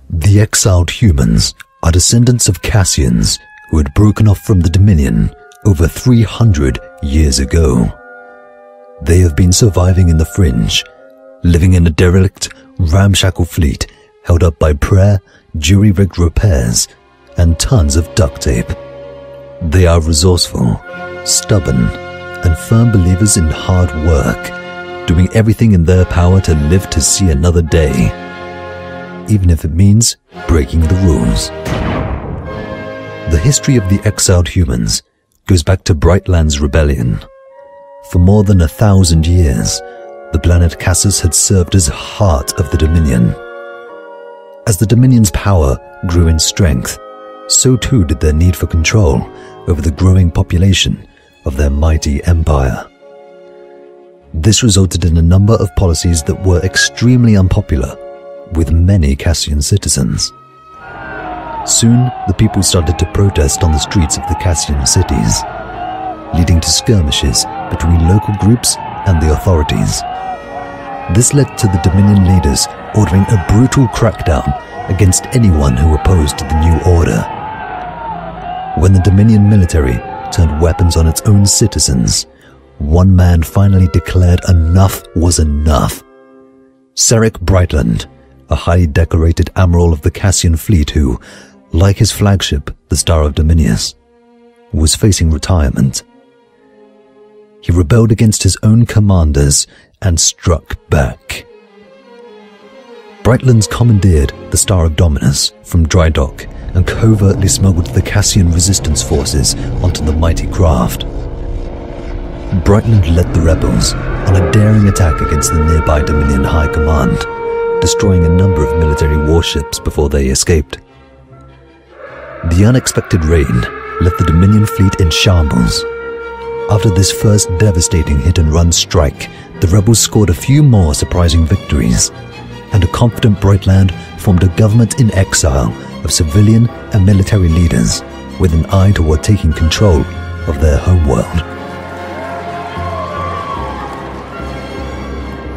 The exiled humans are descendants of Cassians who had broken off from the Dominion over 300 years ago. They have been surviving in the fringe, living in a derelict, ramshackle fleet held up by prayer, jury-rigged repairs, and tons of duct tape. They are resourceful, stubborn, and firm believers in hard work, doing everything in their power to live to see another day, even if it means breaking the rules. The history of the exiled humans goes back to Brightland's rebellion. For more than 1,000 years, the planet Cassus had served as heart of the Dominion. As the Dominion's power grew in strength, so too did their need for control over the growing population of their mighty empire. This resulted in a number of policies that were extremely unpopular with many Cassian citizens. Soon, the people started to protest on the streets of the Cassian cities, leading to skirmishes between local groups and the authorities. This led to the Dominion leaders ordering a brutal crackdown against anyone who opposed the new order. When the Dominion military turned weapons on its own citizens, one man finally declared enough was enough. Serek Brightland, a highly decorated admiral of the Cassian fleet who, like his flagship, the Star of Dominius, was facing retirement. He rebelled against his own commanders and struck back. Brightlands commandeered the Star of Dominus from dry dock and covertly smuggled the Cassian resistance forces onto the mighty craft. Brightland led the rebels on a daring attack against the nearby Dominion High Command, destroying a number of military warships before they escaped. The unexpected raid left the Dominion fleet in shambles. After this first devastating hit-and-run strike, the rebels scored a few more surprising victories, and a confident Brightland formed a government in exile of civilian and military leaders with an eye toward taking control of their homeworld.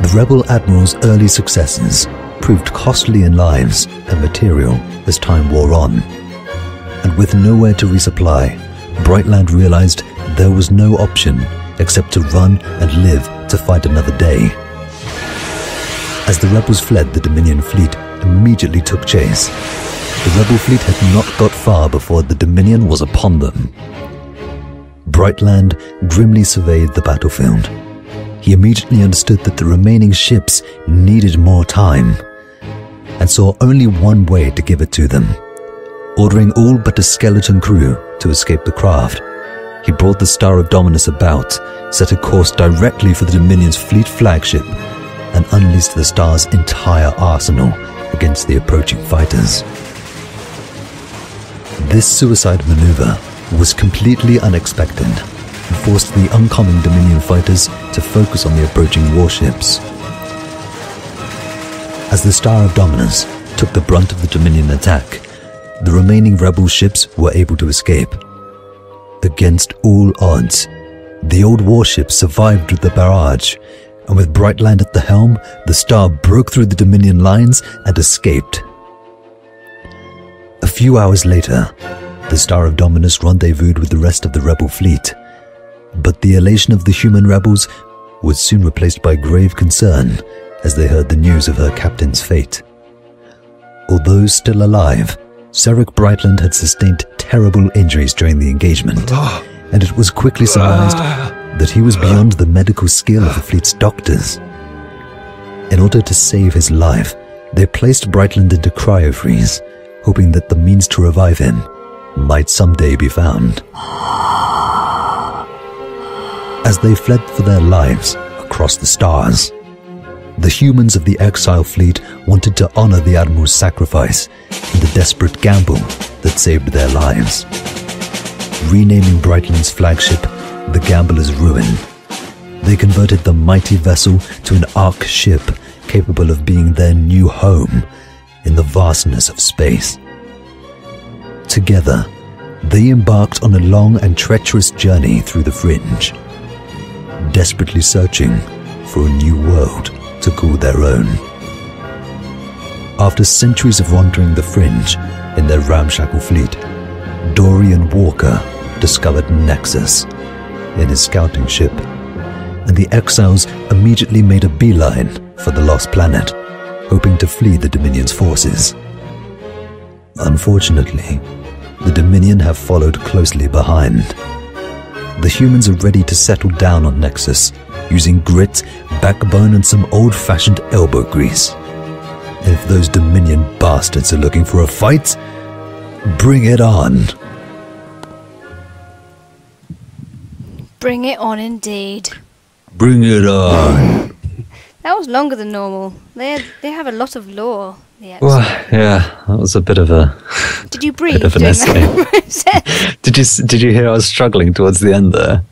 The rebel admiral's early successes proved costly in lives and material as time wore on. And with nowhere to resupply, Brightland realized there was no option except to run and live to fight another day. As the rebels fled, the Dominion fleet immediately took chase. The rebel fleet had not got far before the Dominion was upon them. Brightland grimly surveyed the battlefield. He immediately understood that the remaining ships needed more time, and saw only one way to give it to them. Ordering all but a skeleton crew to escape the craft, he brought the Star of Dominus about, set a course directly for the Dominion's fleet flagship, and unleashed the Star's entire arsenal against the approaching fighters. This suicide maneuver was completely unexpected and forced the oncoming Dominion fighters to focus on the approaching warships. As the Star of Dominus took the brunt of the Dominion attack, the remaining rebel ships were able to escape. Against all odds, the old warships survived the barrage, and with Brightland at the helm, the Star broke through the Dominion lines and escaped. A few hours later, the Star of Dominus rendezvoused with the rest of the rebel fleet, but the elation of the human rebels was soon replaced by grave concern as they heard the news of her captain's fate. Although still alive, Sarek Brightland had sustained terrible injuries during the engagement, and it was quickly surmised that he was beyond the medical skill of the fleet's doctors. In order to save his life, they placed Brightland into cryofreeze, hoping that the means to revive him might someday be found. As they fled for their lives across the stars, the humans of the Exile fleet wanted to honor the Admiral's sacrifice in the desperate gamble that saved their lives. Renaming Brightland's flagship the Gambler's Ruin, they converted the mighty vessel to an Ark ship capable of being their new home in the vastness of space. Together, they embarked on a long and treacherous journey through the Fringe, desperately searching for a new world to call their own. After centuries of wandering the Fringe in their ramshackle fleet, Dory and Walker discovered Nexus in his scouting ship, and the Exiles immediately made a beeline for the lost planet, hoping to flee the Dominion's forces. Unfortunately, the Dominion have followed closely behind. The humans are ready to settle down on Nexus, using grit, backbone, and some old-fashioned elbow grease. And if those Dominion bastards are looking for a fight, bring it on. Bring it on indeed. Bring it on. That was longer than normal. They have a lot of lore. Well, yeah, that was a bit of a. Did you breathe? Bit of an essay. Did you hear I was struggling towards the end there?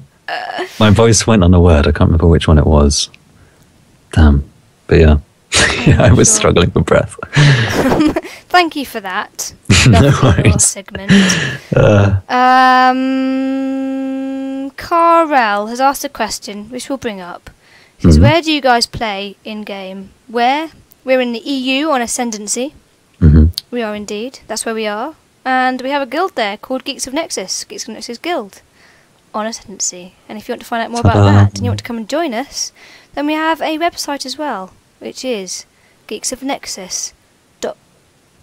My voice went on a word. I can't remember which one it was. Damn. But yeah, yeah, I was struggling for breath. Thank you for that. No worries. Segment. Carl has asked a question, which we'll bring up. He says, where do you guys play in-game? Where? We're in the EU on Ascendancy. We are indeed. That's where we are. And we have a guild there called Geeks of Nexus. Geeks of Nexus Guild on Ascendancy. And if you want to find out more about that and you want to come and join us, then we have a website as well, which is geeksofnexus.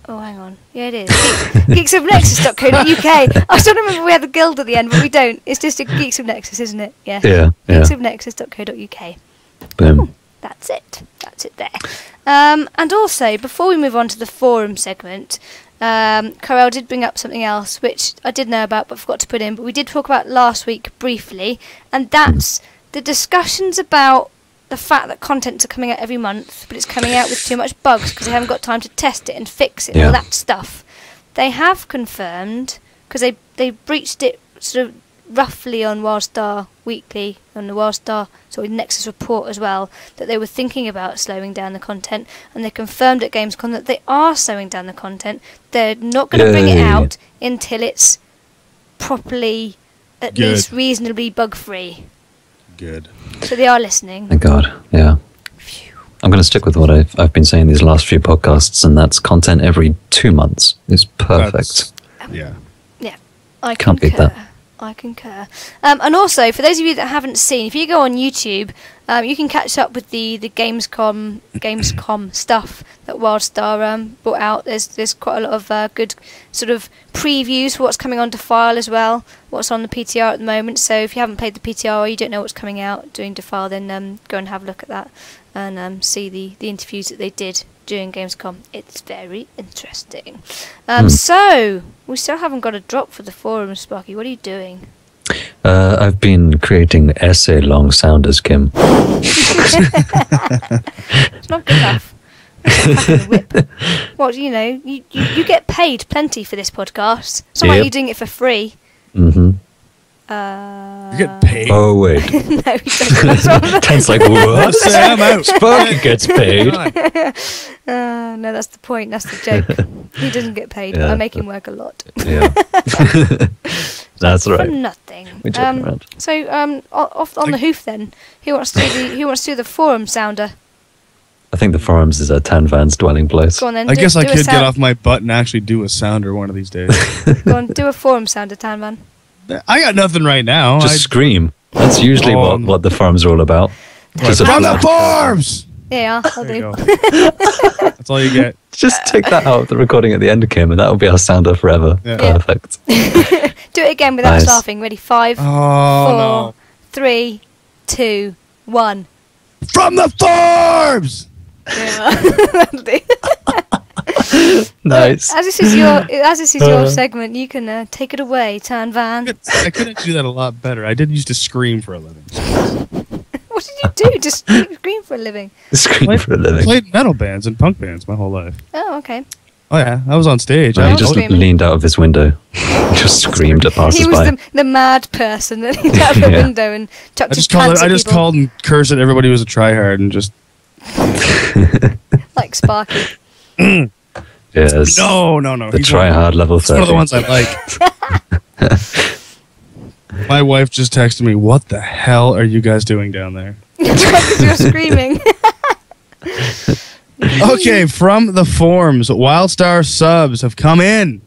Oh, hang on. Yeah, it is. geeksofnexus.co.uk. I still remember we had the guild at the end, but we don't. It's just a Geeks of Nexus, isn't it? Yeah. geeksofnexus.co.uk. Boom. Ooh, that's it. That's it there. And also, before we move on to the forum segment, Carell did bring up something else, which I did know about but forgot to put in, but we did talk about last week briefly, and that's the discussions about the fact that contents are coming out every month, but it's coming out with too much bugs because they haven't got time to test it and fix it and all that stuff. They have confirmed, because they breached it sort of roughly on Wildstar Weekly, on the Wildstar Nexus report as well, that they were thinking about slowing down the content, and they confirmed at Gamescom that they are slowing down the content. They're not going to bring it out until it's properly, at least reasonably bug-free. Good. So they are listening. Thank God, yeah. Phew. I'm going to stick with what I've been saying these last few podcasts, and that's content every 2 months is perfect. Yeah. Yeah, I Can't beat concur. that. I concur. And also, for those of you that haven't seen, if you go on YouTube, you can catch up with the Gamescom stuff that Wildstar brought out. There's quite a lot of good sort of previews for what's coming on Defile as well, what's on the PTR at the moment. So if you haven't played the PTR or you don't know what's coming out during Defile, then go and have a look at that and see the interviews that they did during Gamescom. It's very interesting. So we still haven't got a drop for the forum, Sparky. What are you doing? I've been creating essay-long sounders, Kim. It's not good enough. Whip. What, you know, you get paid plenty for this podcast. It's not like you're doing it for free. Mm-hmm. You get paid. Oh, wait. No, he doesn't. That's what Ken's like, what? I'm out. Sparky gets paid. no, that's the point. That's the joke. He doesn't get paid. Yeah. I make him work a lot. Yeah. That's For right. nothing. We joke around. So, off on the hoof then. Who wants to do the forum sounder? I think the forums is TanVan's dwelling place. Go on then. I guess I do a could get sound- off my butt and actually do a sounder one of these days. Go on, do a forum sounder, Tanvan. I got nothing right now. Just scream. That's usually what the forums are all about. Just From the loud- forums! Yeah, I'll There you do. go. That's all you get. Just take that out of the recording at the end, Kim, and that will be our sounder forever. Yeah. Perfect. Do it again without Nice. laughing. Ready? 5, Oh, 4, 3, 2, 1. no. From the forums! Yeah. That'll do. Nice. As this is your segment, you can take it away, Tanvan. I couldn't do that a lot better. I did used to scream for a living. What did you do? Just scream for a living. Scream for a living. Played metal bands and punk bands my whole life. Oh, okay. Oh yeah, I was on stage. He was just screaming. leaned out of his window, just screamed at He was passers-by. the mad person that leaned out the Yeah. window and chucked I his just called. pants I at just people, called and cursed at everybody who was a tryhard and just like Sparky. Yes. no. The he's try-hard level It's one 30. of the ones I like. My wife just texted me, "What the hell are you guys doing down there?" Because you're screaming. Okay, from the forums, Wildstar subs have come in.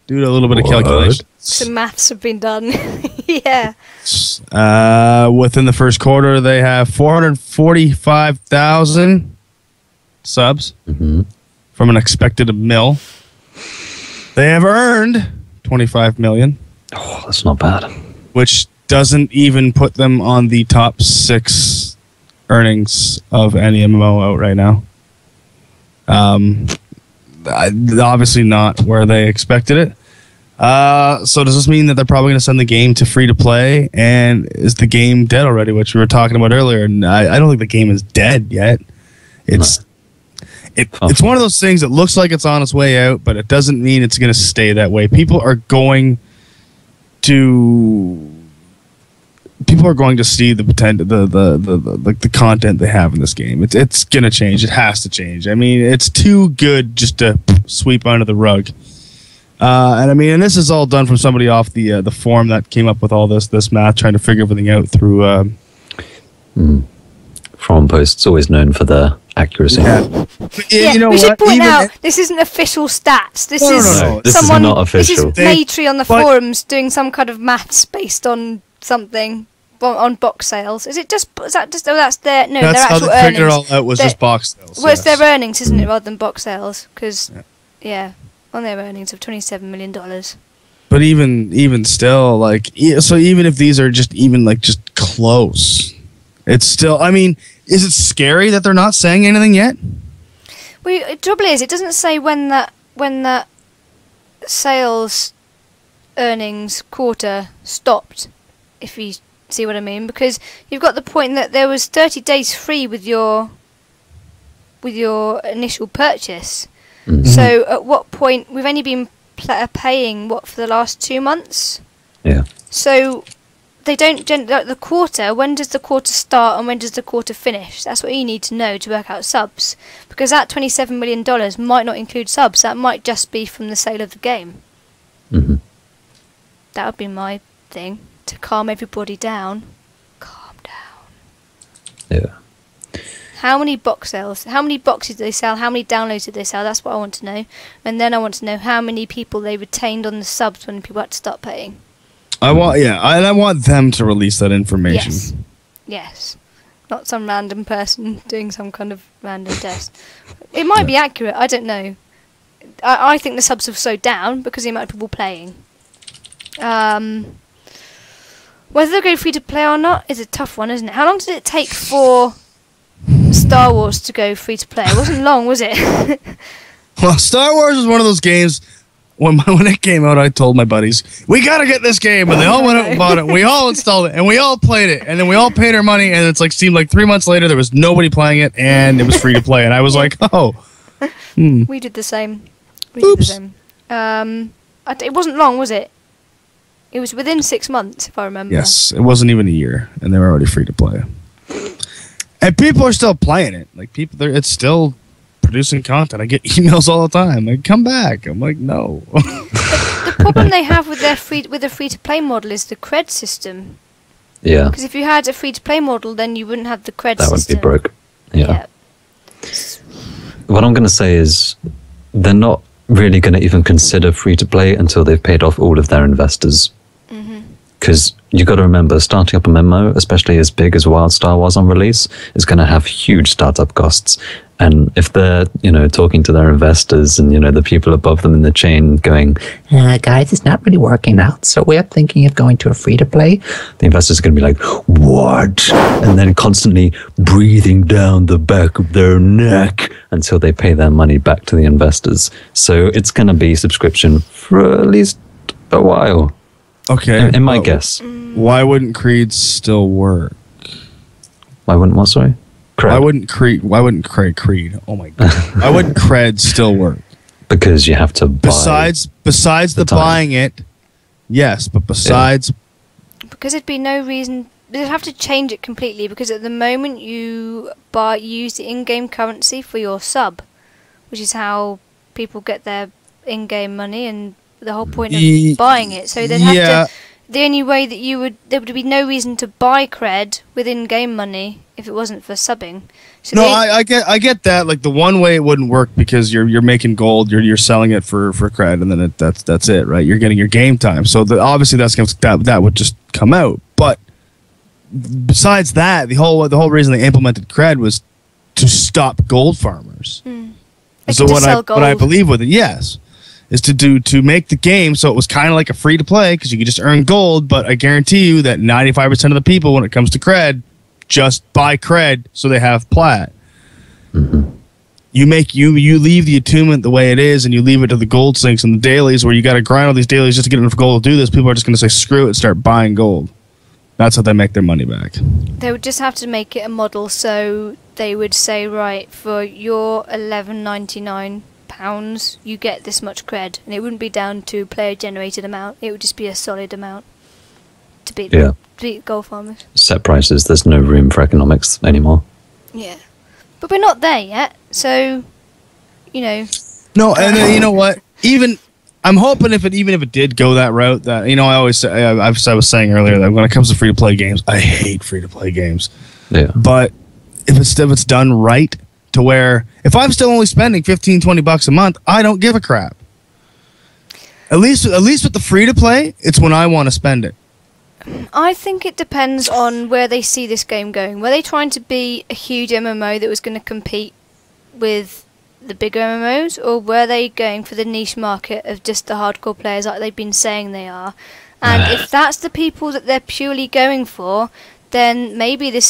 Do a little bit of What? calculation. Some maths have been done. Yeah. Within the first quarter, they have 445,000 subs Mhm. from an expected mil. They have earned 25 million, Oh, that's not bad. which doesn't even put them on the top 6 earnings of any MMO out right now. Obviously not where they expected it. So does this mean that they're probably going to send the game to free to play? And is the game dead already, which we were talking about earlier? And I don't think the game is dead yet. It's one of those things that looks like it's on its way out, but it doesn't mean it's going to stay that way. People are going to see the potential, the content they have in this game. It's going to change. It has to change. I mean, it's too good just to sweep under the rug. And I mean, and this is all done from somebody off the forum that came up with all this math, trying to figure everything out through. Forum posts always known for their accuracy. Yeah, you know we should what? point Even out if- this isn't official stats. This No, is no, no. This is someone. not official. This is Matry on the But- forums doing some kind of maths based on something on box sales. Is that just? Oh, that's their that's their how actual they figured it earnings. all out, was Their- just box sales. Well, it's yes. their earnings, isn't it, rather than box sales? Because on their earnings of $27 million. But even still, like, so even if these are just close, it's still. I mean, is it scary that they're not saying anything yet? Well, the trouble is, it doesn't say when that sales earnings quarter stopped. If you see what I mean, because you've got the point that there was 30 days free with your initial purchase. Mhm. So at what point we've only been paying for the last 2 months? Yeah. So they don't the quarter. When does the quarter start and when does the quarter finish? That's what you need to know to work out subs, because that $27 million might not include subs. That might just be from the sale of the game. hmm That would be my thing to calm everybody down. Calm down. Yeah. How many box sales? How many boxes did they sell? How many downloads did they sell? That's what I want to know. And then I want to know how many people they retained on the subs when people had to start paying. I want them to release that information. Yes. Yes. Not some random person doing some kind of random test. It might be accurate, I don't know. I think the subs have slowed down because of the amount of people playing. Whether they'll go free to play or not is a tough one, isn't it? How long did it take for Star Wars to go free to play? It wasn't long, was it? Well, Star Wars was one of those games. When it came out, I told my buddies, we gotta get this game, and they all went out and bought it. We all installed it, and we all played it, and then we all paid our money, and it's like seemed like 3 months later there was nobody playing it, and it was free to play, and I was like, oh. We did the same. It wasn't long, was it? It was within 6 months, if I remember. Yes, it wasn't even a year, and they were already free to play. And people are still playing it. Like it's still producing content. I get emails all the time. Like, come back. I'm like, no. The problem they have with the free to play model is the cred system. Yeah. Because if you had a free to play model, then you wouldn't have the cred That system. would be broke. Yeah. What I'm going to say is they're not really going to even consider free to play until they've paid off all of their investors. Because you got to remember, starting up a MMO, especially as big as Wildstar was on release, is going to have huge startup costs. And if they're, talking to their investors and, the people above them in the chain going, guys, it's not really working out, so we're thinking of going to a free-to-play, the investors are going to be like, what? And then constantly breathing down the back of their neck until they pay their money back to the investors. So it's going to be subscription for at least a while. Okay. In my guess. Why wouldn't Creed still work? Why wouldn't what, sorry? Cred. Why wouldn't Creed? Oh my god. Why wouldn't Cred still work? Because you have to buy. Besides the buying it, yes, but besides because there'd be no reason. They'd have to change it completely, because at the moment you use the in-game currency for your sub, which is how people get their in-game money and the whole point of buying it. So they'd have to. The only way that there would be no reason to buy cred with in-game money if it wasn't for subbing. So no, I get that. Like, the one way it wouldn't work, because you're making gold, you're selling it for cred, and then that's it, right? You're getting your game time. So obviously that would just come out. But besides that, the whole reason they implemented cred was to stop gold farmers. So what I believe with it, yes, is to make the game so it was kind of like a free to play, because you could just earn gold. But I guarantee you that 95% of the people, when it comes to cred, just buy cred so they have plat. You leave the attunement the way it is, and you leave it to the gold sinks and the dailies, where you got to grind all these dailies just to get enough gold to do this. People are just going to say screw it and start buying gold. That's how they make their money back. They would just have to make it a model, so they would say, right, for your £11.99 you get this much cred, and it wouldn't be down to player generated amount. It would just be a solid amount to beat gold farmers. Set prices. There's no room for economics anymore. Yeah, but we're not there yet, so No, and then, you know what? I'm hoping if it did go that route, that I always say, I was saying earlier that when it comes to free to play games, I hate free to play games. Yeah. But if it's done right, to where if I'm still only spending $15-20 a month, I don't give a crap. At least with the free to play, it's when I want to spend it. I think it depends on where they see this game going. Were they trying to be a huge MMO that was going to compete with the bigger MMOs, or were they going for the niche market of just the hardcore players like they've been saying they are? And if that's the people that they're purely going for, then maybe they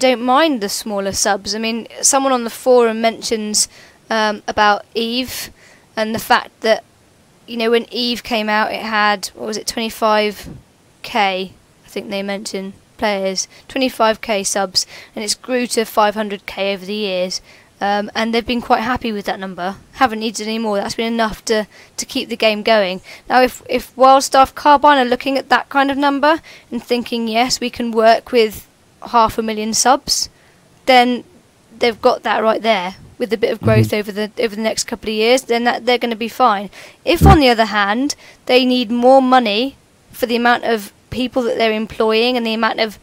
don't mind the smaller subs. I mean, someone on the forum mentions about Eve, and the fact that when Eve came out, it had, 25k, I think they mentioned, players, 25k subs, and it's grew to 500k over the years. And they've been quite happy with that number. Haven't needed any more. That's been enough to keep the game going. Now, if Wildstar Carbine are looking at that kind of number and thinking, yes, we can work with 500,000 subs, then they've got that right there with a bit of growth over the next couple of years. Then they're going to be fine. If, on the other hand, they need more money for the amount of people that they're employing and the amount of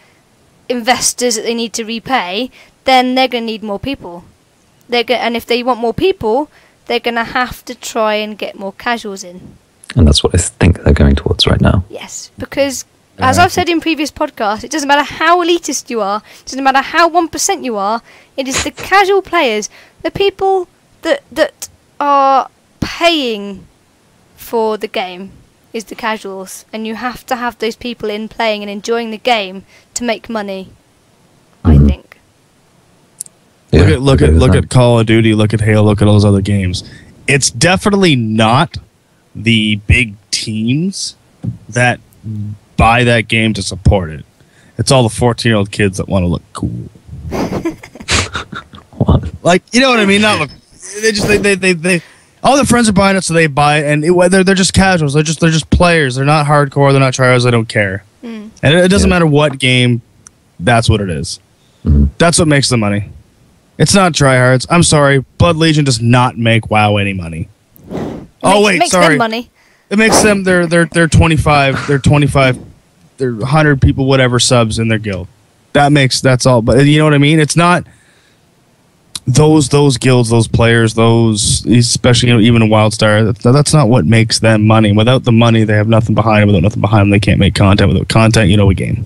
investors that they need to repay, then they're going to need more people. And if they want more people, they're going to have to try and get more casuals in. And that's what I think they're going towards right now. Yes, because as I've said in previous podcasts, it doesn't matter how elitist you are, it doesn't matter how 1% you are, it is the casual players, the people that are paying for the game is the casuals, and you have to have those people in playing and enjoying the game to make money, I think. Yeah, look at Call of Duty, look at Halo, look at all those other games. It's definitely not the big teams that buy that game to support it. It's all the 14-year-old kids that want to look cool. What? Like, you know what I mean? Not look. They all their friends are buying it, so they buy it, and they're just casuals. They're just players. They're not hardcore. They're not tryhards. They don't care. And it doesn't matter what game. That's what it is. That's what makes the money. It's not tryhards. I'm sorry. Blood Legion does not make WoW any money. It makes them money. It makes them they're 25. They're 25. They're 100 people, whatever subs in their guild. That's all. But you know what I mean? It's not those guilds, those players, those especially even in Wildstar. That's not what makes them money. Without the money, they have nothing behind them. Without nothing behind them, they can't make content. Without content, a game.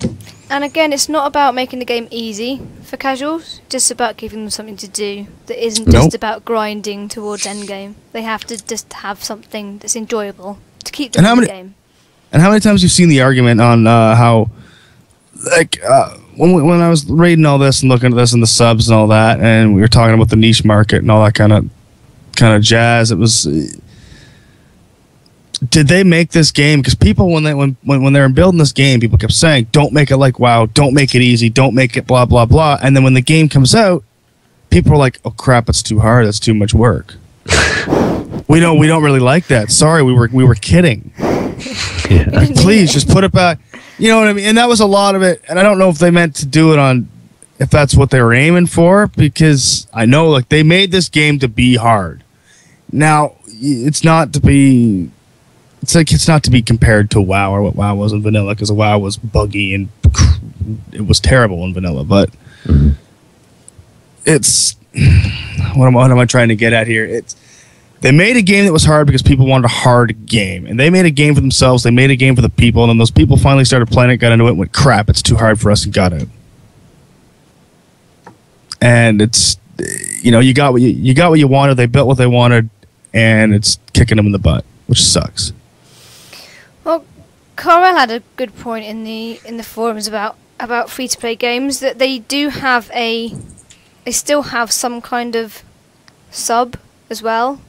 And again, it's not about making the game easy for casuals, just about giving them something to do that isn't just about grinding towards endgame. They have to just have something that's enjoyable to keep them in the game. And how many times you've seen the argument on how, like, when I was reading all this and looking at this and the subs and all that, and we were talking about the niche market and all that kind of jazz, it was... Did they make this game? Because people, when they were building this game, people kept saying, "Don't make it like WoW. Don't make it easy. Don't make it blah blah blah." And then when the game comes out, people are like, "Oh crap, it's too hard. It's too much work." we don't really like that. Sorry, we were kidding. Yeah. Please just put it back. You know what I mean? And that was a lot of it. And I don't know if they meant to do it on, if that's what they were aiming for, because I know like they made this game to be hard. Now it's not to be. It's not to be compared to WoW or what WoW was in vanilla, because WoW was buggy and it was terrible in vanilla. But it's what am I trying to get at here? They made a game that was hard because people wanted a hard game, and they made a game for themselves. They made a game for the people, and then those people finally started playing it, got into it, and went, "Crap, it's too hard for us," and got out. And it's you got what you wanted. They built what they wanted, and it's kicking them in the butt, which sucks. Well, Carl had a good point in the forums about free-to-play games, that they still have some kind of sub as well,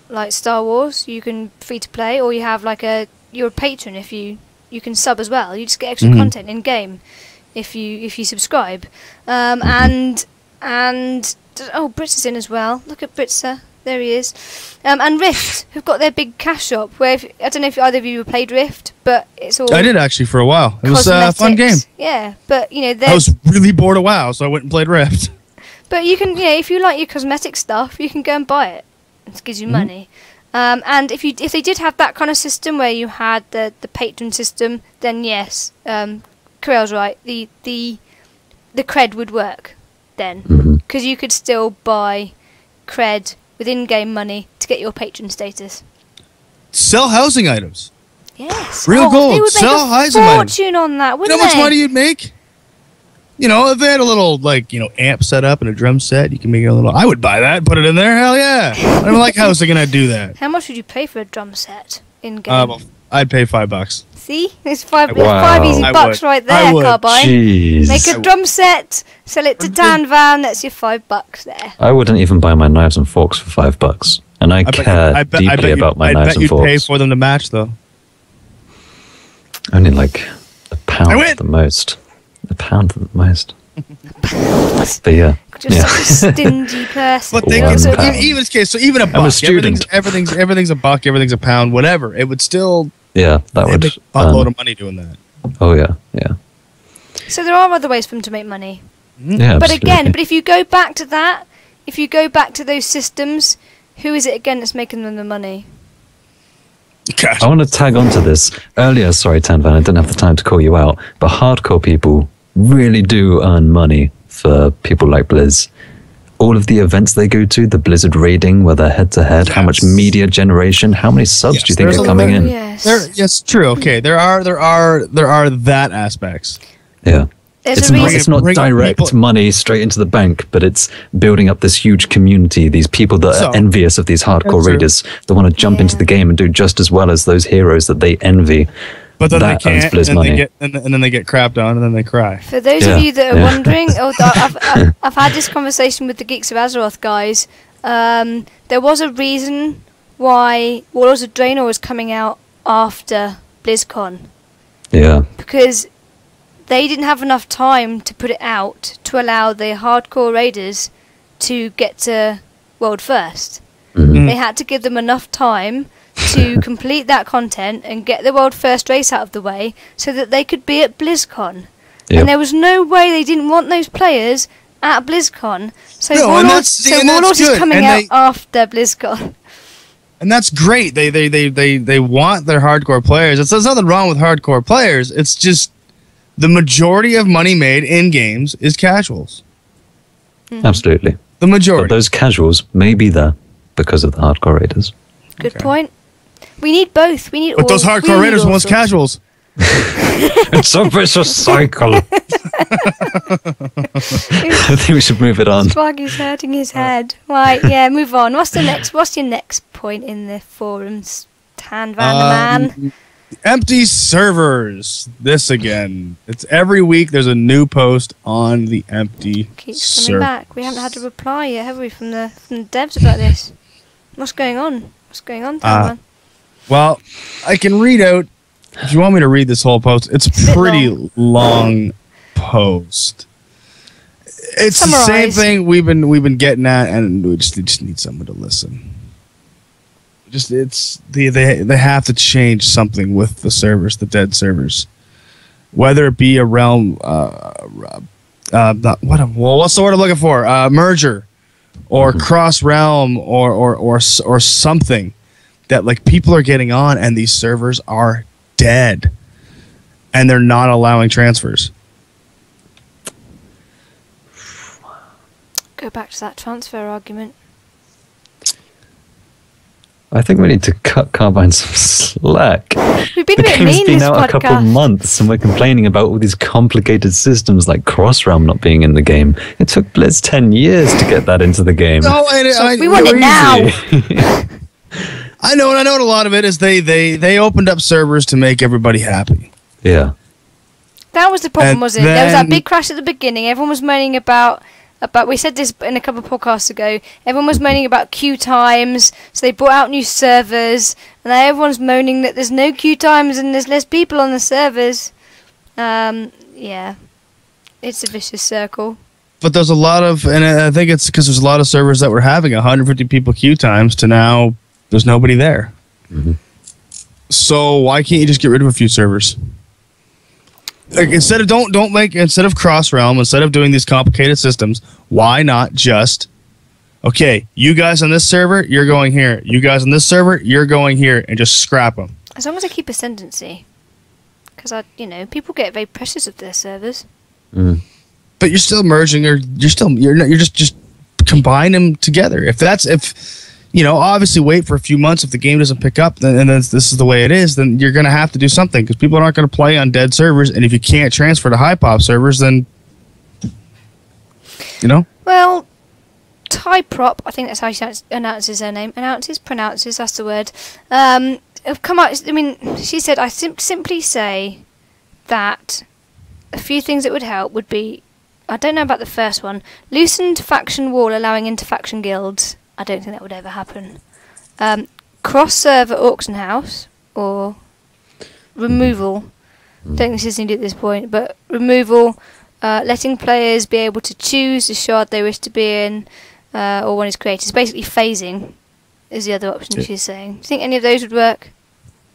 like Star Wars. You can free-to-play, or you have like you're a patron if you can sub as well. You just get extra content in game if you subscribe. And Brits is in as well. Look at Britsa. There he is. And Rift, who've got their big cash shop, where I don't know if either of you played Rift, but it's all... I did actually for a while. It was a fun game. Yeah, but I was really bored of WoW, so I went and played Rift. But you can, if you like your cosmetic stuff, you can go and buy it. It gives you money. And if they did have that kind of system where you had the patron system, then yes, Corell's right. The cred would work then, because you could still buy cred with in-game money to get your patron status. Sell housing items. Yes. Real gold. They would Sell make a fortune on that, wouldn't you know how much money you'd make? If they had a little, amp set up and a drum set, you can make a little... I would buy that, put it in there, hell yeah. I don't like how they're going to do that. How much would you pay for a drum set in-game? I'd pay $5. See? It's five easy bucks right there, Carbine. Jeez. Make a drum set, sell it to TanVan, that's your $5 there. I wouldn't even buy my knives and forks for $5. And I care deeply about my knives and forks. I bet you'd pay for them to match, though. Only like a pound at the most. A pound at the most. But yeah. Just such a stingy person. But even a buck. I'm a student. Everything's a buck, everything's a pound, whatever. It would still... Yeah, that would... make a buttload of money doing that. Oh, yeah. So there are other ways for them to make money. Yeah, but again, if you go back to that, if you go back to those systems, who is it again that's making them the money? I want to tag onto this. Earlier, sorry, TanVan, I didn't have the time to call you out, but hardcore people really do earn money for people like Blizz. All of the events they go to, the Blizzard raiding, where they're head-to-head, how much media generation, how many subs do you think are coming in? Yes. True. Okay, there are that aspects. Yeah. There's It's a not, reason. it's not Bring direct people- money straight into the bank, but it's building up this huge community, these people that So- are envious of these hardcore That's true. raiders that want to jump into the game and do just as well as those heroes that they envy. But then That they earns can't, Blizz and money. then they get crapped on, and then they cry. For those Yeah, of you that are yeah. wondering, I've had this conversation with the Geeks of Azeroth guys. There was a reason why Warlords of Draenor was coming out after BlizzCon, Yeah. because they didn't have enough time to put it out to allow the hardcore raiders to get to World First. Mhm. They had to give them enough time to complete that content and get the World First race out of the way so that they could be at BlizzCon. Yep. And there was no way they didn't want those players at BlizzCon. So No, and Warlords, that's- and that's Warlords is good, coming and out they- after BlizzCon. And that's great. They want their hardcore players. There's nothing wrong with hardcore players. It's just the majority of money made in games is casuals. Absolutely. The But majority. those casuals may be there because of the hardcore raiders. Good point. We need both. We need But all. those we hardcore need raiders all want sorts. casuals. It's a vicious cycle. I think we should move it on. Sparky's hurting his head. Right, yeah, move on. What's your next point in the forums? TanVan the man. Empty servers. This again. It's every week there's a new post on the empty Keeps coming server. back. We haven't had a reply yet, have we, from the devs about this? What's going on? What's going on, TanVan? Well, I can read out. If you want me to read this whole post, it's a bit pretty long post. It's the same Summarize. thing we've been getting at, and we just need someone to listen. They have to change something with the servers, the dead servers, whether it be a realm. What's the word I'm looking for? Merger, or cross realm, or something that like people are getting on, and these servers are dead, and they're not allowing transfers. Go back to that transfer argument. I think we need to cut Carbine some slack. We've been The a bit game's mean been this out a couple podcast. months, and we're complaining about all these complicated systems like Cross Realm not being in the game. It took Blizz 10 years to get that into the game. No, We want it now. I know, and I know a lot of it is they opened up servers to make everybody happy. Yeah. That was the problem, And wasn't it? There was that then- big crash at the beginning. Everyone was moaning about. We said this in a couple of podcasts ago. Everyone was moaning about queue times, so they brought out new servers, and now everyone's moaning that there's no queue times and there's less people on the servers. Yeah, it's a vicious circle. But there's a lot of, and I think it's because there's a lot of servers that were having 150 people queue times to now there's nobody there. Mhm. So why can't you just get rid of a few servers? Like instead of cross realm, instead of doing these complicated systems, why not just okay, you guys on this server, you're going here. You guys on this server, you're going here, and just scrap them. As long as I keep ascendancy, because people get very precious of their servers. Mm. But you're still merging, or you're just combine them together. If obviously wait for a few months. If the game doesn't pick up, then this is the way it is. Then you're going to have to do something because people aren't going to play on dead servers. And if you can't transfer to high pop servers, then Well, Typrop, I think that's how she pronounces her name. Pronounces, that's the word. Have come out. I mean, she said, I simply say that a few things that would help would be, I don't know about the first one, loosened faction wall allowing inter-faction guilds. I don't think that would ever happen. Cross-server auction house, or removal. Don't think this is needed at this point, but removal, letting players be able to choose the shard they wish to be in, or one is created. It's basically phasing is the other option she's saying. Do you think any of those would work?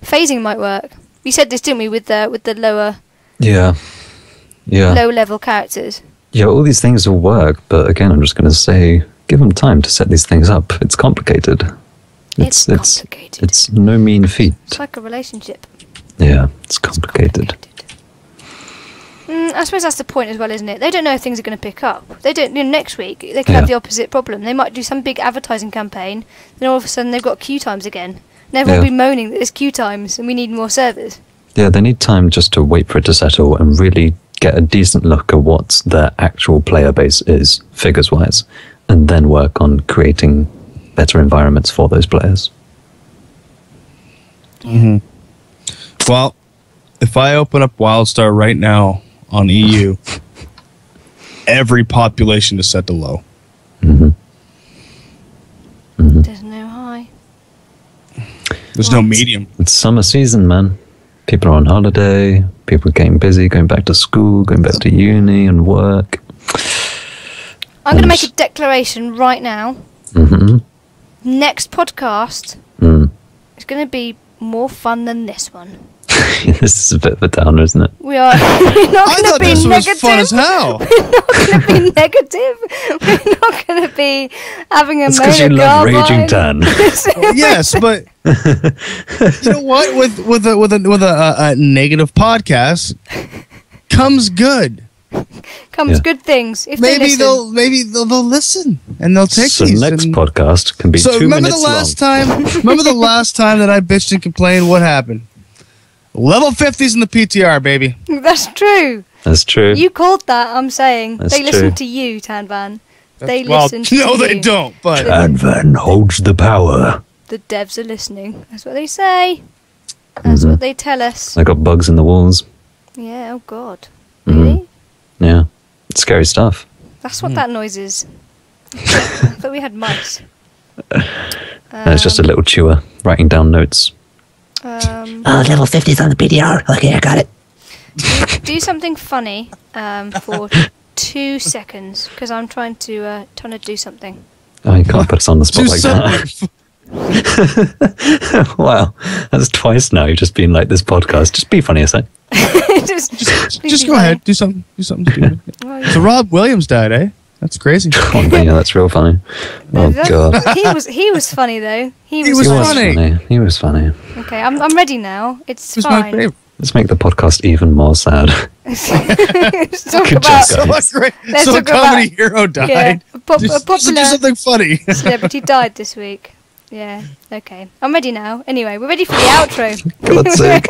Phasing might work. We said this, didn't we, with the lower low level characters? Yeah, all these things will work, but again, I'm just going to say, give them time to set these things up. It's complicated. It's complicated. It's no mean feat. It's like a relationship. Yeah, it's complicated. I suppose that's the point as well, isn't it? They don't know if things are going to pick up. They don't. Next week they could have the opposite problem. They might do some big advertising campaign, then all of a sudden they've got queue times again. And everyone will be moaning that there's queue times and we need more servers. Yeah, they need time just to wait for it to settle and really get a decent look at what their actual player base is, figures-wise, and then work on creating better environments for those players. Mm-hmm. Well, if I open up Wildstar right now on EU, every population is set to low. Mm-hmm. Mm-hmm. There's no high. There's no medium. It's summer season, man. People are on holiday, people are getting busy, going back to school, going back to uni and work. I'm going to make a declaration right now. Mm-hmm. Next podcast is going to be more fun than this one. This is a bit of a downer, isn't it? We're not going to be this negative. was fun as hell. We're not going to be negative. We're not going to be having a It's because you love Raging Tan. Yes, but you know what? With a negative podcast comes good. Comes good things. If Maybe they'll listen and they'll take so these. The next podcast can be 2 minutes long. Remember the last time that I bitched and complained? What happened? Level 50s in the PTR, baby. That's true. That's true. You called that. I'm saying That's they listen true. to you, TanVan. They Well, listen to you. no, they don't. But TanVan holds the power. The devs are listening. That's what they say. That's what they tell us. I got bugs in the walls. Yeah. Oh God. Really? Yeah. It's scary stuff. That's what that noise is. I thought we had mice. It's just a little chewer writing down notes. Level 50's on the PDR. Okay, I got it. Do something funny for 2 seconds because I'm trying to do something. Oh, you can't put us on the spot do like something. that. Wow. That's twice now. You've just been like this podcast. Just be funny a sec. Just go ahead. Do something stupid. Oh, yeah. So Rob Williams died, eh? That's crazy. Oh, yeah, that's real funny. Oh, God. He was funny though. He was was funny. He was funny. Okay, I'm ready now. It's It was my fine. favorite. Let's make the podcast even more sad. Let's talk Good about job, guys. So, great. Let's So a talk about- comedy hero died. yeah, a Just popular do something funny. celebrity died this week. Yeah. Okay. I'm ready now. Anyway, we're ready for the outro. God's sake.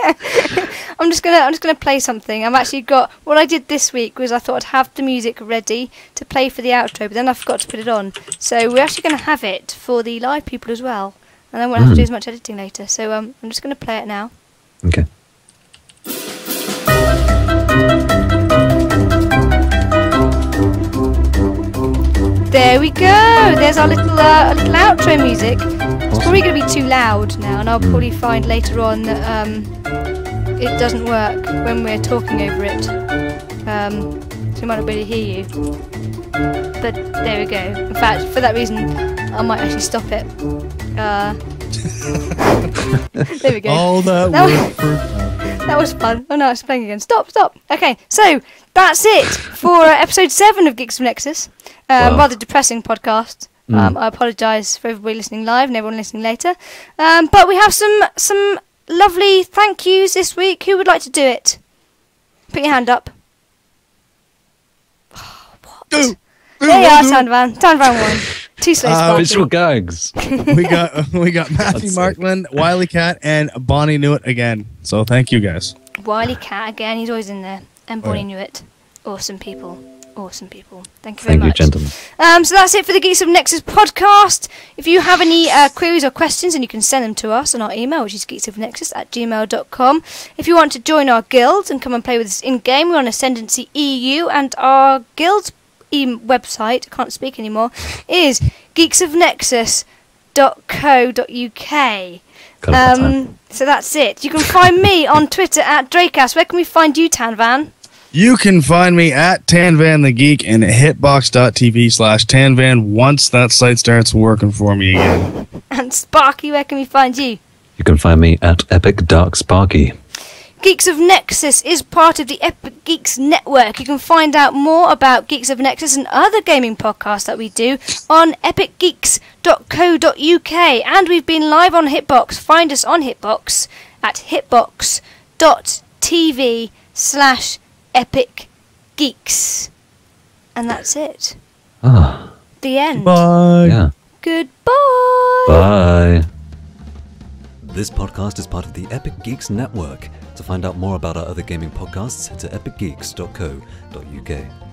I'm just gonna play something. I'm actually got what I did this week was I thought I'd have the music ready to play for the outro, but then I forgot to put it on. So we're actually gonna have it for the live people as well, and then we'll have to do as much editing later. So I'm just gonna play it now. Okay. There we go. There's our little outro music. It's probably going to be too loud now, and I'll probably find later on that it doesn't work when we're talking over it. So you might not be able to hear you. But there we go. In fact, for that reason, I might actually stop it. There we go. All that That work for That was fun. Oh no, it's playing again. Stop. Okay, so that's it for episode 7 of Geeks of Nexus. Wow. Rather depressing podcast. I apologise for everybody listening live and everyone listening later. But we have some lovely thank yous this week. Who would like to do it? Put your hand up. There you are, TanVan. TanVan won. Too slow, Sparky. Visual gags. we got Matthew Markland, Wiley Cat, and Bonnie Newitt again. So thank you guys. Wiley Cat again. He's always in there. And Bonnie Newitt. Awesome people. Thank you very much. Thank you, gentlemen. So that's it for the Geeks of Nexus podcast. If you have any queries or questions, then you can send them to us on our email, which is geeksofnexus@gmail.com. If you want to join our guild and come and play with us in-game, we're on Ascendancy EU, and our guild's website, I can't speak anymore, is geeksofnexus.co.uk. So that's it. You can find me on Twitter at Draycass. Where can we find you, TanVan? You can find me at TanVan the Geek and at hitbox.tv/TanVan once that site starts working for me again. And Sparky, where can we find you? You can find me at Epic Dark Sparky. Geeks of Nexus is part of the Epic Geeks network. You can find out more about Geeks of Nexus and other gaming podcasts that we do on epicgeeks.co.uk. And we've been live on Hitbox. Find us on Hitbox at hitbox.tv/epicgeeks. Epic Geeks. And that's it. Ah, The end. Bye. yeah. Goodbye. Bye. This podcast is part of the Epic Geeks Network. To find out more about our other gaming podcasts, head to epicgeeks.co.uk.